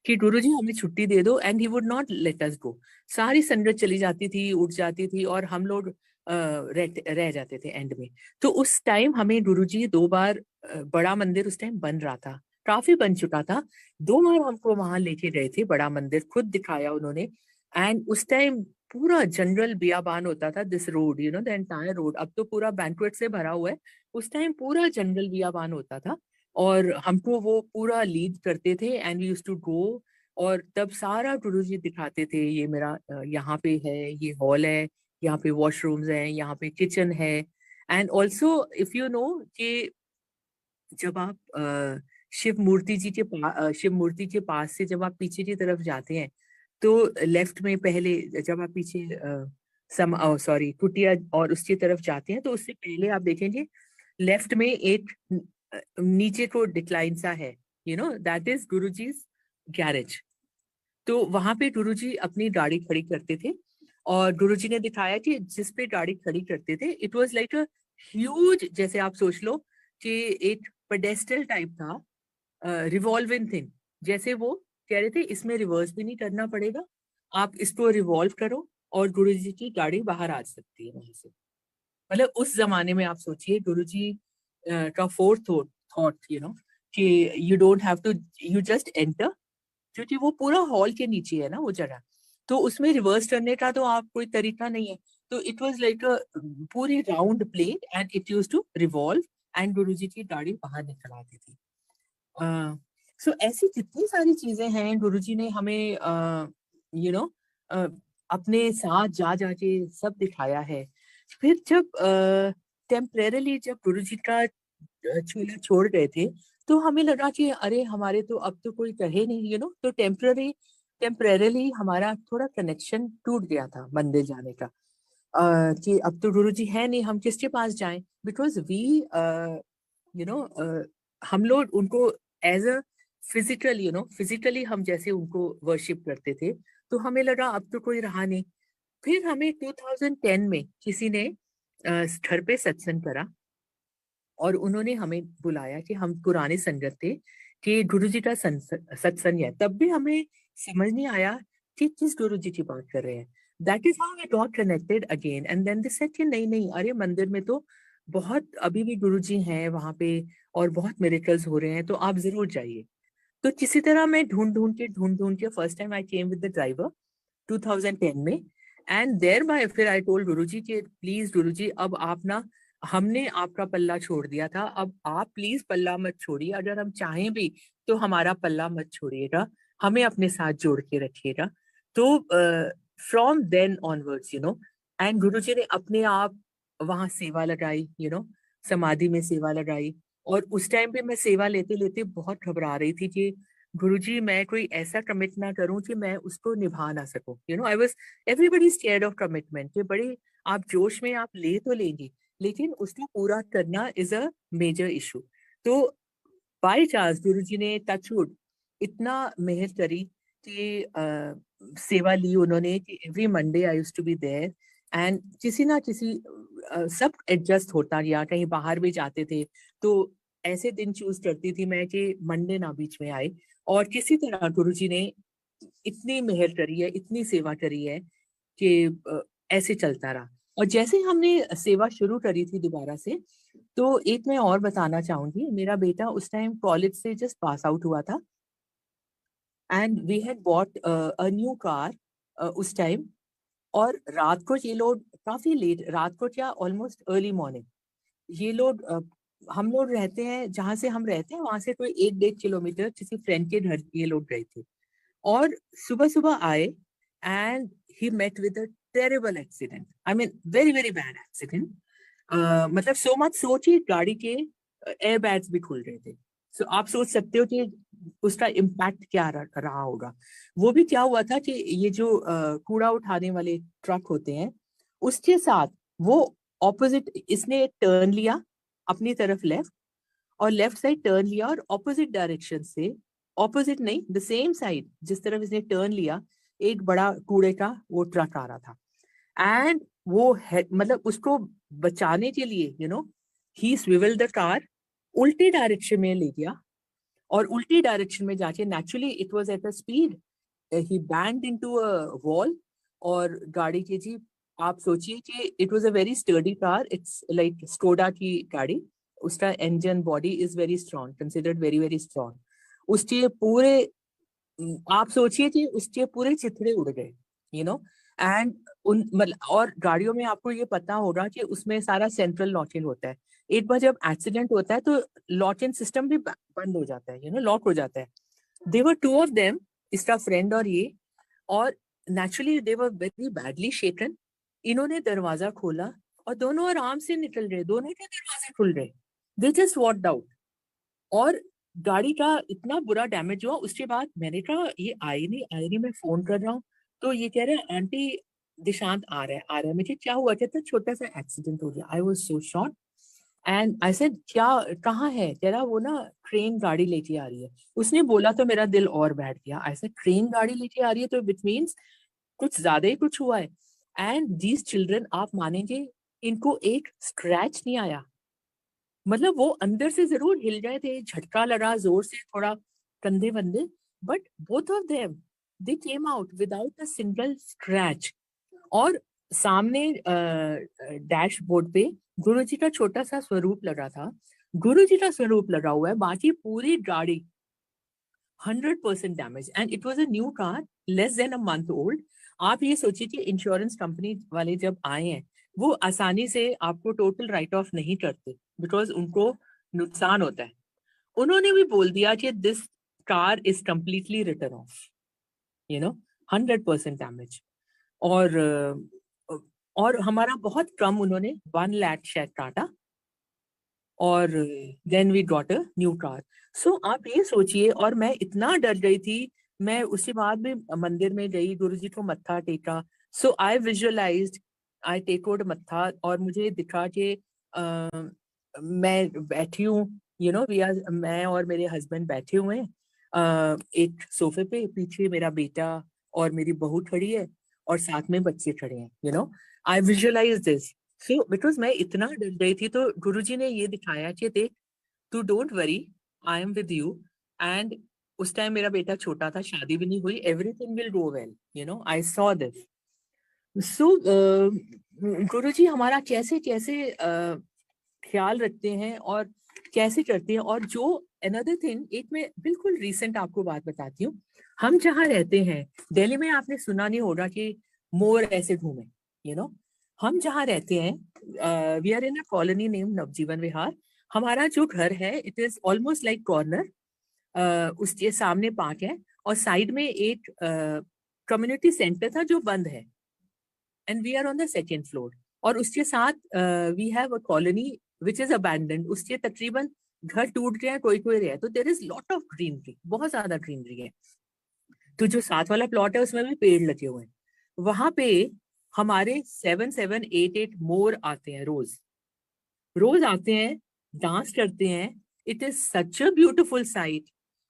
कि गुरुजी हमें छुट्टी दे दो and he would not let us go. सारी संगत चली जाती थी, उठ जाती थी और हम लोग रह जाते थे एंड में। तो उस टाइम हमें गुरुजी 2 बार, बड़ा मंदिर उस टाइम बन रहा था, काफी बन चुका था, 2 बार हमको वहां लेके गए थे, बड़ा मंदिर खुद दिखाया उन्होंने। एंड उस टाइम पूरा जनरल बियाबान होता था, this road the entire road, अब तो पूरा बैंक्वेट से भरा हुआ है, उस टाइम पूरा जनरल बियाबान होता था। और हमको वो पूरा लीड करते थे and we used to go. और तब सारा गुरुजी दिखाते थे, ये मेरा यहाँ पे है, ये हॉल है, यहाँ पे वॉशरूम्स हैं, यहाँ पे किचन है। And also if you know कि जब आप शिव मूर्ति के पास से जब आप पीछे की तरफ जाते हैं, तो लेफ्ट में पहले, जब आप पीछे सॉरी कुटिया और उसकी तरफ जाते हैं, तो उससे पहले आप देखेंगे लेफ्ट में एक नीचे को डिक्लाइन सा है, दैट इज गुरुजी's गैरेज। तो वहां पे गुरुजी अपनी गाड़ी खड़ी करते थे, और गुरुजी ने दिखाया कि जिस पे गाड़ी खड़ी करते थे it was like a huge, जैसे आप सोच लो कि एक पेडेस्टल टाइप था, रिवॉल्विंग थिंग। जैसे वो कह रहे थे इसमें रिवर्स भी नहीं करना पड़ेगा, आप इसको रिवॉल्व करो और गुरुजी की गाड़ी बाहर आ सकती है वहां से। मतलब उस जमाने में आप सोचिए गुरुजी का फोर्थ थॉट, कि you don't have to, you just enter, क्योंकि वो पूरा हॉल के नीचे है ना वो जगह, तो उसमें रिवर्स करने का तो आप कोई तरीका नहीं है। तो इट वाज लाइक अ पूरी round plane and it used to revolve, and Guruji की गाड़ी बाहर निकल आती थी। सो ऐसी कितनी सारी चीजें हैं गुरुजी ने हमें यू नो अपने साथ जा जाके सब दिखाया है। फिर जब टेम्परेरली जब गुरुजी का चूल्हा छोड़ गए थे, तो हमें लगा कि अरे हमारे तो अब तो कोई कहे नहीं, तो टेम्परेरली हमारा थोड़ा कनेक्शन टूट गया था मंदिर जाने का। कि अब तो गुरुजी है नहीं, हम किसके पास जाएं, बिकॉज वी यू नो हम लोग उनको एज अ फिजिकली हम जैसे उनको वर्शिप करते थे, तो हमें लगा अब तो कोई रहा नहीं। फिर हमें 2010 में किसी ने घर पे सत्संग करा, और उन्होंने हमें बुलाया कि हम पुराने संगत थे कि गुरुजी का सत्संग है। तब भी हमें समझ नहीं आया कि किस गुरुजी की बात कर रहे हैं। That is how we got connected again, and then they said कि नहीं नहीं, अरे मंदिर में तो बहुत अभी भी गुरुजी हैं वहां पे, और बहुत मिरेकल्स हो रहे हैं, तो आप जरूर जाइए। तो किसी तरह मैं ढूंढ ढूंढ के first time I came with the driver 2010 में, एंड देयर बाय फिर आई टोल्ड गुरुजी कि प्लीज गुरुजी, अब आप ना, हमने आपका पल्ला छोड़ दिया था, अब आप प्लीज पल्ला मत छोड़िए, अगर हम चाहें भी तो हमारा पल्ला मत छोड़िएगा, हमें अपने साथ जोड़ के रखिएगा। तो from then onwards, and Guruji ने अपने आप वहां सेवा लगाई, समाधि में सेवा लगाई। और उस टाइम पे मैं सेवा लेते लेते बहुत घबरा रही थी कि गुरुजी मैं कोई ऐसा कमिट ना करूं कि मैं उसको निभा ना सकूं। I was everybody scared of commitment, कि बड़ी आप जोश में आप ले तो लेंगे, लेकिन उसको पूरा करना इज अ मेजर इशू। तो बाय चांस गुरुजी ने टचवुड इतना मेहर करी कि सेवा ली उन्होंने, कि every Monday I used to be there, and किसी ना किसी सब एडजस्ट होता गया, कहीं बाहर भी जाते थे तो ऐसे दिन चूज करती थी मैं कि मंडे ना बीच में आए। और किसी तरह गुरुजी ने इतनी मेहर करी है, इतनी सेवा करी है कि ऐसे चलता रहा। और जैसे हमने सेवा शुरू करी थी दोबारा से, तो एक मैं और बताना चाहूंगी, मेरा बेटा उस टाइम कॉलेज से जस्ट पास आउट हुआ था, and we had bought a new car उस टाइम। और रात को ये लोग काफी लेट, रात को क्या ऑलमोस्ट अर्ली मॉर्निंग, ये लोग हम लोग रहते हैं जहाँ से हम रहते हैं वहां से कोई 1-1.5 किलोमीटर किसी फ्रेंड के घर ये लोग गए थे। और सुबह सुबह आए, and he met with a terrible accident, I mean very very bad accident. मतलब सो मच सोच ही गाड़ी के एयर बैग्स भी खुल रहे थे। सो आप सोच सकते हो कि उसका इम्पैक्ट क्या रहा होगा। वो भी क्या हुआ था कि ये जो कूड़ा उठाने वाले ट्रक होते हैं, उसके साथ वो ऑपोजिट, इसने टर्न लिया अपनी तरफ लेफ्ट, और लेफ्ट साइड टर्न लिया, और ऑपोजिट डायरेक्शन से, ऑपोजिट नहीं द सेम साइड जिस तरफ इसने टर्न लिया, एक बड़ा कूड़े का वो ट्रक आ रहा था। एंड वो मतलब उसको बचाने के लिए ही स्विवल द कार, उल्टी डायरेक्शन में ले गया, और उल्टी डायरेक्शन में जाके naturally it was at a speed, he banged into a wall. और गाड़ी की जी, आप सोचिए कि it was a very sturdy car, it's like Skoda की गाड़ी, उसका engine body is very strong, considered very very strong. उसके पूरे आप सोचिए कि उसके पूरे चिथड़े उड़ गए, यू नो एंड उन मतलब, और गाड़ियों में आपको ये पता होगा कि उसमें सारा सेंट्रल लॉकिंग होता है। एक बार जब एक्सीडेंट होता है तो लॉकिंग सिस्टम भी बंद हो जाता है, लॉक हो जाता है। They were two of them, इसका फ्रेंड और ये, और naturally they were very badly shaken. इन्होंने दरवाजा खोला और दोनों आराम से निकल गए, दोनों के दरवाजे खुल गए, दे जस्ट वॉकड आउट। और गाड़ी का इतना बुरा डैमेज हुआ, उसके बाद मैंने कहा ये आई नहीं, मैं फोन कर रहा हूँ, तो ये कह रहे हैं आंटी दिशांत आ रहा है, मुझे क्या हुआ, कहता छोटा सा एक्सीडेंट हो गया। I was so shocked, and I said क्या कहाँ है तेरा, वो ना ट्रेन गाड़ी लेके आ रही है। उसने बोला तो मेरा दिल और बैठ गया। आई सेड ट्रेन गाड़ी लेके आ रही है तो विच मीन्स कुछ ज्यादा ही कुछ हुआ है। एंड दीज चिल्ड्रन, आप मानेंगे, इनको एक स्क्रैच नहीं आया। मतलब वो अंदर से जरूर हिल गए थे, झटका लगा जोर से थोड़ा कंधे बंधे, but both of them they came out without a single scratch. और सामने डैशबोर्ड पे गुरुजी का छोटा सा स्वरूप लगा था। गुरुजी का स्वरूप लगा हुआ है, बाकी पूरी गाड़ी 100% damage, and it was a new car, less than a month old. आप ये सोचिए कि इंश्योरेंस कंपनी वाले जब आए हैं, वो आसानी से आपको टोटल राइट ऑफ नहीं करते, बिकॉज उनको नुकसान होता है। उन्होंने भी बोल दिया कि this car is completely return of, you know, 100% damage. और और हमारा बहुत कम, उन्होंने 1 लाख शायद काटा, और then we got a new car. So आप ये सोचिए, और मैं इतना डर गई थी। मैं उसके बाद भी मंदिर में गई, गुरुजी को मत्था टेका। सो आई विजुअलाइज्ड, आई टेकोड मत्था, और मुझे दिखा कि मैं बैठी हूँ, यू नो, वी आर, मैं और मेरे हस्बैंड बैठे हुए हैं एक सोफे पे, पीछे मेरा बेटा और मेरी बहू खड़ी है, और साथ में बच्चे खड़े हैं, you know. I visualise this. So because मैं इतना डर गई थी, तो गुरुजी ने ये दिखाया कि देख, तू don't worry, I am with you. And उस टाइम मेरा बेटा छोटा था, शादी भी नहीं हुई, everything will go well, you know, I saw this. So Guruji हमारा कैसे कैसे ख्याल रखते हैं और कैसे करते हैं। और जो अनदर थिंग, एक मैं बिल्कुल रीसेंट आपको बात बताती हूँ। हम जहाँ रहते हैं दिल्ली में, आपने सुना नहीं होगा कि मोर ऐसे घूमे, यू नो। हम जहाँ रहते हैं, we are in a colony name Navjivan Vihar. हमारा जो घर है, it is almost like corner, उसके सामने पार्क है, और साइड में एक कम्युनिटी सेंटर था जो बंद है, and we are on the second floor. और उसके साथ we have a colony which is abandoned, उसके तकरीबन घर टूट गए हैं, कोई कोई रहे, तो there is lot of greenery, बहुत ज्यादा ग्रीनरी है। तो जो साथ वाला प्लॉट है उसमें भी पेड़ लगे हुए हैं। वहां पे हमारे 7 7 8 8 मोर आते हैं, रोज रोज आते हैं, डांस करते हैं। It is such a beautiful site.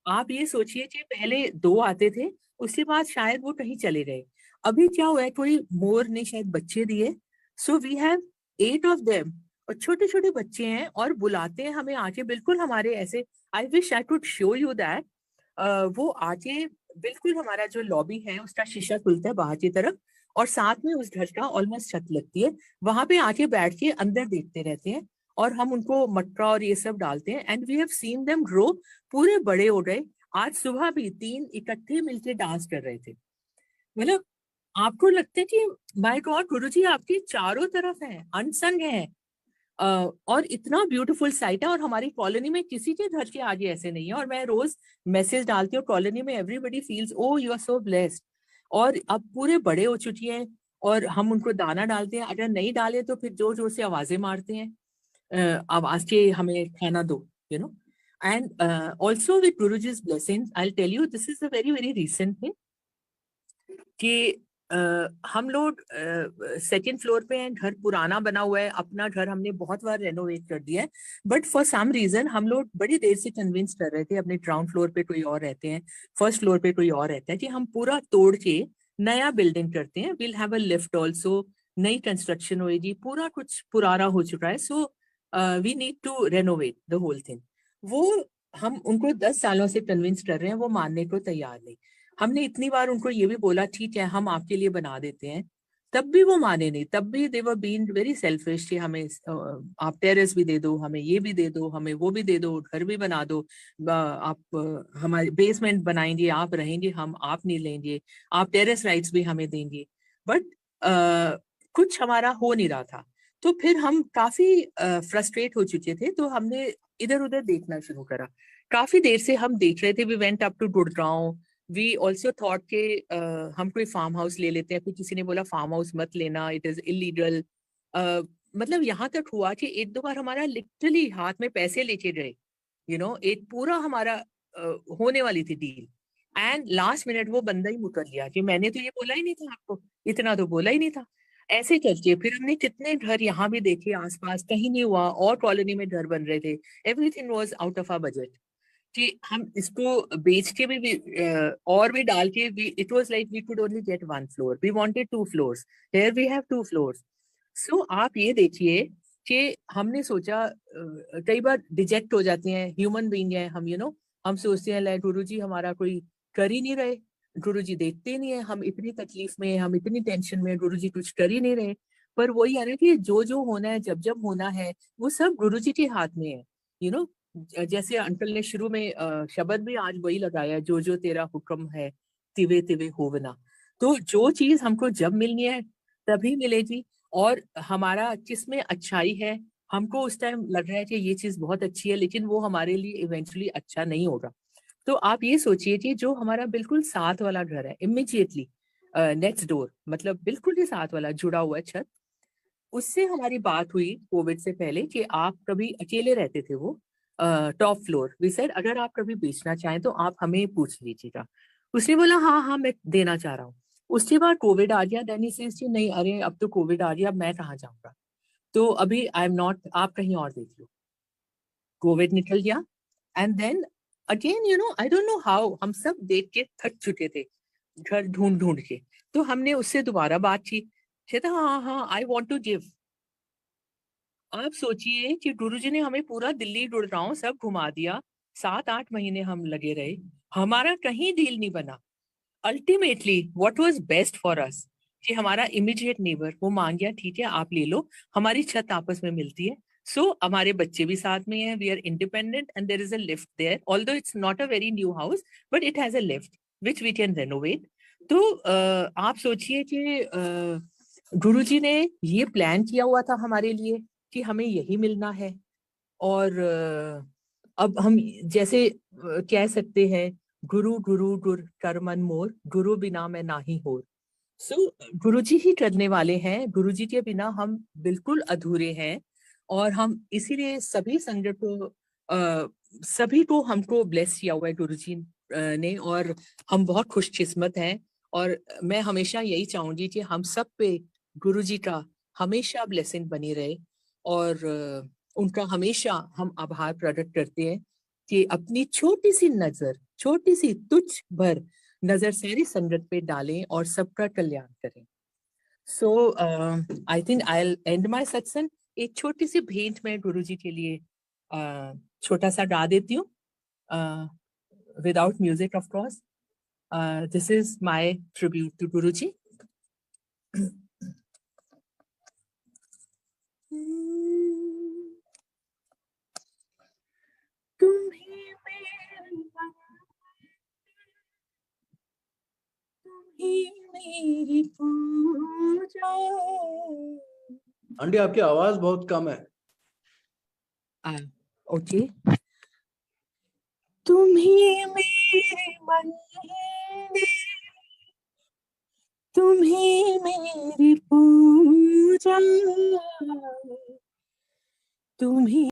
आप ये सोचिए कि पहले 2 आते थे, उसके बाद शायद वो कहीं चले गए। अभी क्या हुआ है, कोई मोर ने शायद बच्चे दिए, so we have 8 of them. और छोटे छोटे बच्चे हैं, और बुलाते हैं हमें आके, बिल्कुल हमारे ऐसे। I wish I could show you that. वो आके बिल्कुल हमारा जो लॉबी है उसका शीशा खुलता है बाहर की तरफ, और साथ में उस घर का ऑलमोस्ट छत लगती है, वहां पे आके बैठ के अंदर देखते रहते हैं। और हम उनको मटका और ये सब डालते हैं, and we have seen them grow, पूरे बड़े हो गए। आज सुबह भी 3 इकट्ठे मिलके डांस कर रहे थे। मतलब आपको लगता है कि माय गॉड, गुरुजी आपके चारों तरफ है, अनसंग है। और इतना ब्यूटीफुल साइट है, और हमारी कॉलोनी में किसी के घर के आगे ऐसे नहीं है। और मैं रोज मैसेज डालती हूँ कॉलोनी में, everybody feels oh you are so blessed. और अब पूरे बड़े हो चुकी हैं, और हम उनको दाना डालते हैं, अगर नहीं डाले तो फिर जोर जोर से आवाजें मारते हैं, आवाज के हमें खाना दो, you know. And also with Guruji's blessings, I'll tell you, this is a very very recent thing कि हम लोग सेकेंड फ्लोर पे हैं, घर पुराना बना हुआ है, अपना घर हमने बहुत बार रेनोवेट कर दिया है, बट फॉर सम रीजन हम लोग बड़ी देर से कन्विंस कर रहे थे, अपने ग्राउंड फ्लोर पे कोई और रहते हैं, फर्स्ट फ्लोर पे कोई और रहता है, कि हम पूरा तोड़ के नया बिल्डिंग करते हैं, will have a lift also, नई कंस्ट्रक्शन होगी, पूरा कुछ पुराना हो चुका है, so we need to renovate the whole thing. वो हम उनको 10 सालों से कन्विंस कर रहे हैं, वो मानने को तैयार नहीं। हमने इतनी बार उनको ये भी बोला, ठीक है हम आपके लिए बना देते हैं, तब भी वो माने नहीं। तब भी दे वर बीइंग वेरी सेल्फिश कि हमें आप टेरेस भी दे दो, हमें ये भी दे दो, हमें वो भी दे दो, घर भी बना दो, आप हमारे बेसमेंट बनाएंगे, आप रहेंगे, हम आप नहीं लेंगे, आप टेरेस राइट्स भी हमें देंगे। बट कुछ हमारा हो नहीं रहा था। तो फिर हम काफी फ्रस्ट्रेट हो चुके थे, तो हमने इधर उधर देखना शुरू करा। काफी देर से हम देख रहे थे, we went up to Gurgaon. We also thought के हम कोई फार्म हाउस ले लेते हैं, फिर किसी ने बोला फार्म हाउस मत लेना, इट इज इलीगल। मतलब यहाँ तक हुआ कि 1 2 बार हमारा लिटरली हाथ में पैसे लेके गए, यू नो, एक पूरा हमारा होने वाली थी डील, एंड लास्ट मिनट वो बंदा ही मुकर गया कि मैंने तो ये बोला ही नहीं था आपको, इतना तो बोला ही नहीं था। ऐसे करके फिर हमने कितने घर यहाँ भी देखे आसपास, कहीं नहीं हुआ, और कॉलोनी में घर बन रहे थे, everything was out of our budget, कि हम इसको बेच के भी और भी डाल के भी, it was like we could only get one floor, we wanted two floors, here we have two floors. So आप ये देखिए कि हमने सोचा, कई बार डिजेक्ट हो जाते हैं, ह्यूमन बीइंग है हम, हम सोचते हैं लाइक गुरु जी हमारा कोई कर ही नहीं रहे, गुरु जी देखते ही नहीं है, हम इतनी तकलीफ में, हम इतनी टेंशन में, गुरु जी कुछ कर ही नहीं रहे। पर वही है ना कि जो जो होना है, जब जब होना है, वो सब गुरु जी के हाथ में है। यू नो जैसे अंकल ने शुरू में शब्द भी आज वही लगाया, जो जो तेरा हुक्म है तिवे तिवे होवना। तो जो चीज हमको जब मिलनी है तभी मिलेगी, और हमारा किसमें अच्छाई है, हमको उस टाइम लग रहा है कि ये चीज बहुत अच्छी है, लेकिन वो हमारे लिए इवेंचुअली अच्छा नहीं होगा। तो आप ये सोचिए कि जो हमारा बिल्कुल साथ वाला घर है, इमिजिएटली नेक्स्ट डोर, मतलब बिल्कुल ही साथ वाला जुड़ा हुआ है छत, उससे हमारी बात हुई कोविड से पहले कि आप कभी अकेले रहते थे वो, टॉप फ्लोर, वी सेड अगर आप कभी बेचना चाहें तो आप हमें पूछ लीजिएगा। उसने बोला हाँ हाँ मैं देना चाह रहा हूँ। उसके बाद कोविड आ गया, देन ही सेज कि नहीं अरे अब तो कोविड आ गया, अब मैं कहाँ जाऊंगा, तो अभी आई एम नॉट, आप कहीं और देख लो। कोविड निकल गया, and then again I don't know how, हम सब देख के थक चुके थे घर ढूंढ ढूंढ के। तो हमने उससे दोबारा बात की, कहता हाँ हाँ आई वॉन्ट टू गिव। आप सोचिए कि गुरुजी ने हमें पूरा दिल्ली गुड़गांव सब घुमा दिया, 7-8 महीने हम लगे रहे, हमारा कहीं डील नहीं बना। Ultimately what was best for us कि हमारा इमीडिएट नेबर वो मांग गया, ठीक है आप ले लो, हमारी छत आपस में मिलती है, सो हमारे बच्चे भी साथ में हैं, we are independent, and there is a lift there, although it's not a very new house but it has a lift which we can renovate. तो आप सोचिए कि गुरुजी ने ये प्लान किया हुआ था हमारे लिए कि हमें यही मिलना है, और अब हम जैसे कह सकते हैं, गुरु गुरु गुर कर मन मोर, गुरु बिना मैं नाही होर। सो गुरुजी ही करने वाले हैं, गुरुजी के बिना हम बिल्कुल अधूरे हैं। और हम इसीलिए सभी संगत को, सभी को हमको ब्लेस किया हुआ है गुरुजी ने, और हम बहुत खुशकिस्मत हैं। और मैं हमेशा यही चाहूंगी कि हम सब पे गुरुजी का हमेशा ब्लेसिंग बनी रहे, और उनका हमेशा हम आभार प्रकट करते हैं कि अपनी छोटी सी नजर, छोटी सी तुच्छ भर नजर सारी संगत पे डालें और सबका कल्याण करें। So I think I and my satsang, एक छोटी सी भेंट मैं गुरुजी के लिए छोटा सा गा देती हूँ, without music of course. This is my tribute to Guruji. तुम ही मेरी मेरी पूजा। आंटी आपकी आवाज बहुत कम है। ओके। तुम ही मेरी मंदिर, तुम ही मेरी पूजा, तुम ही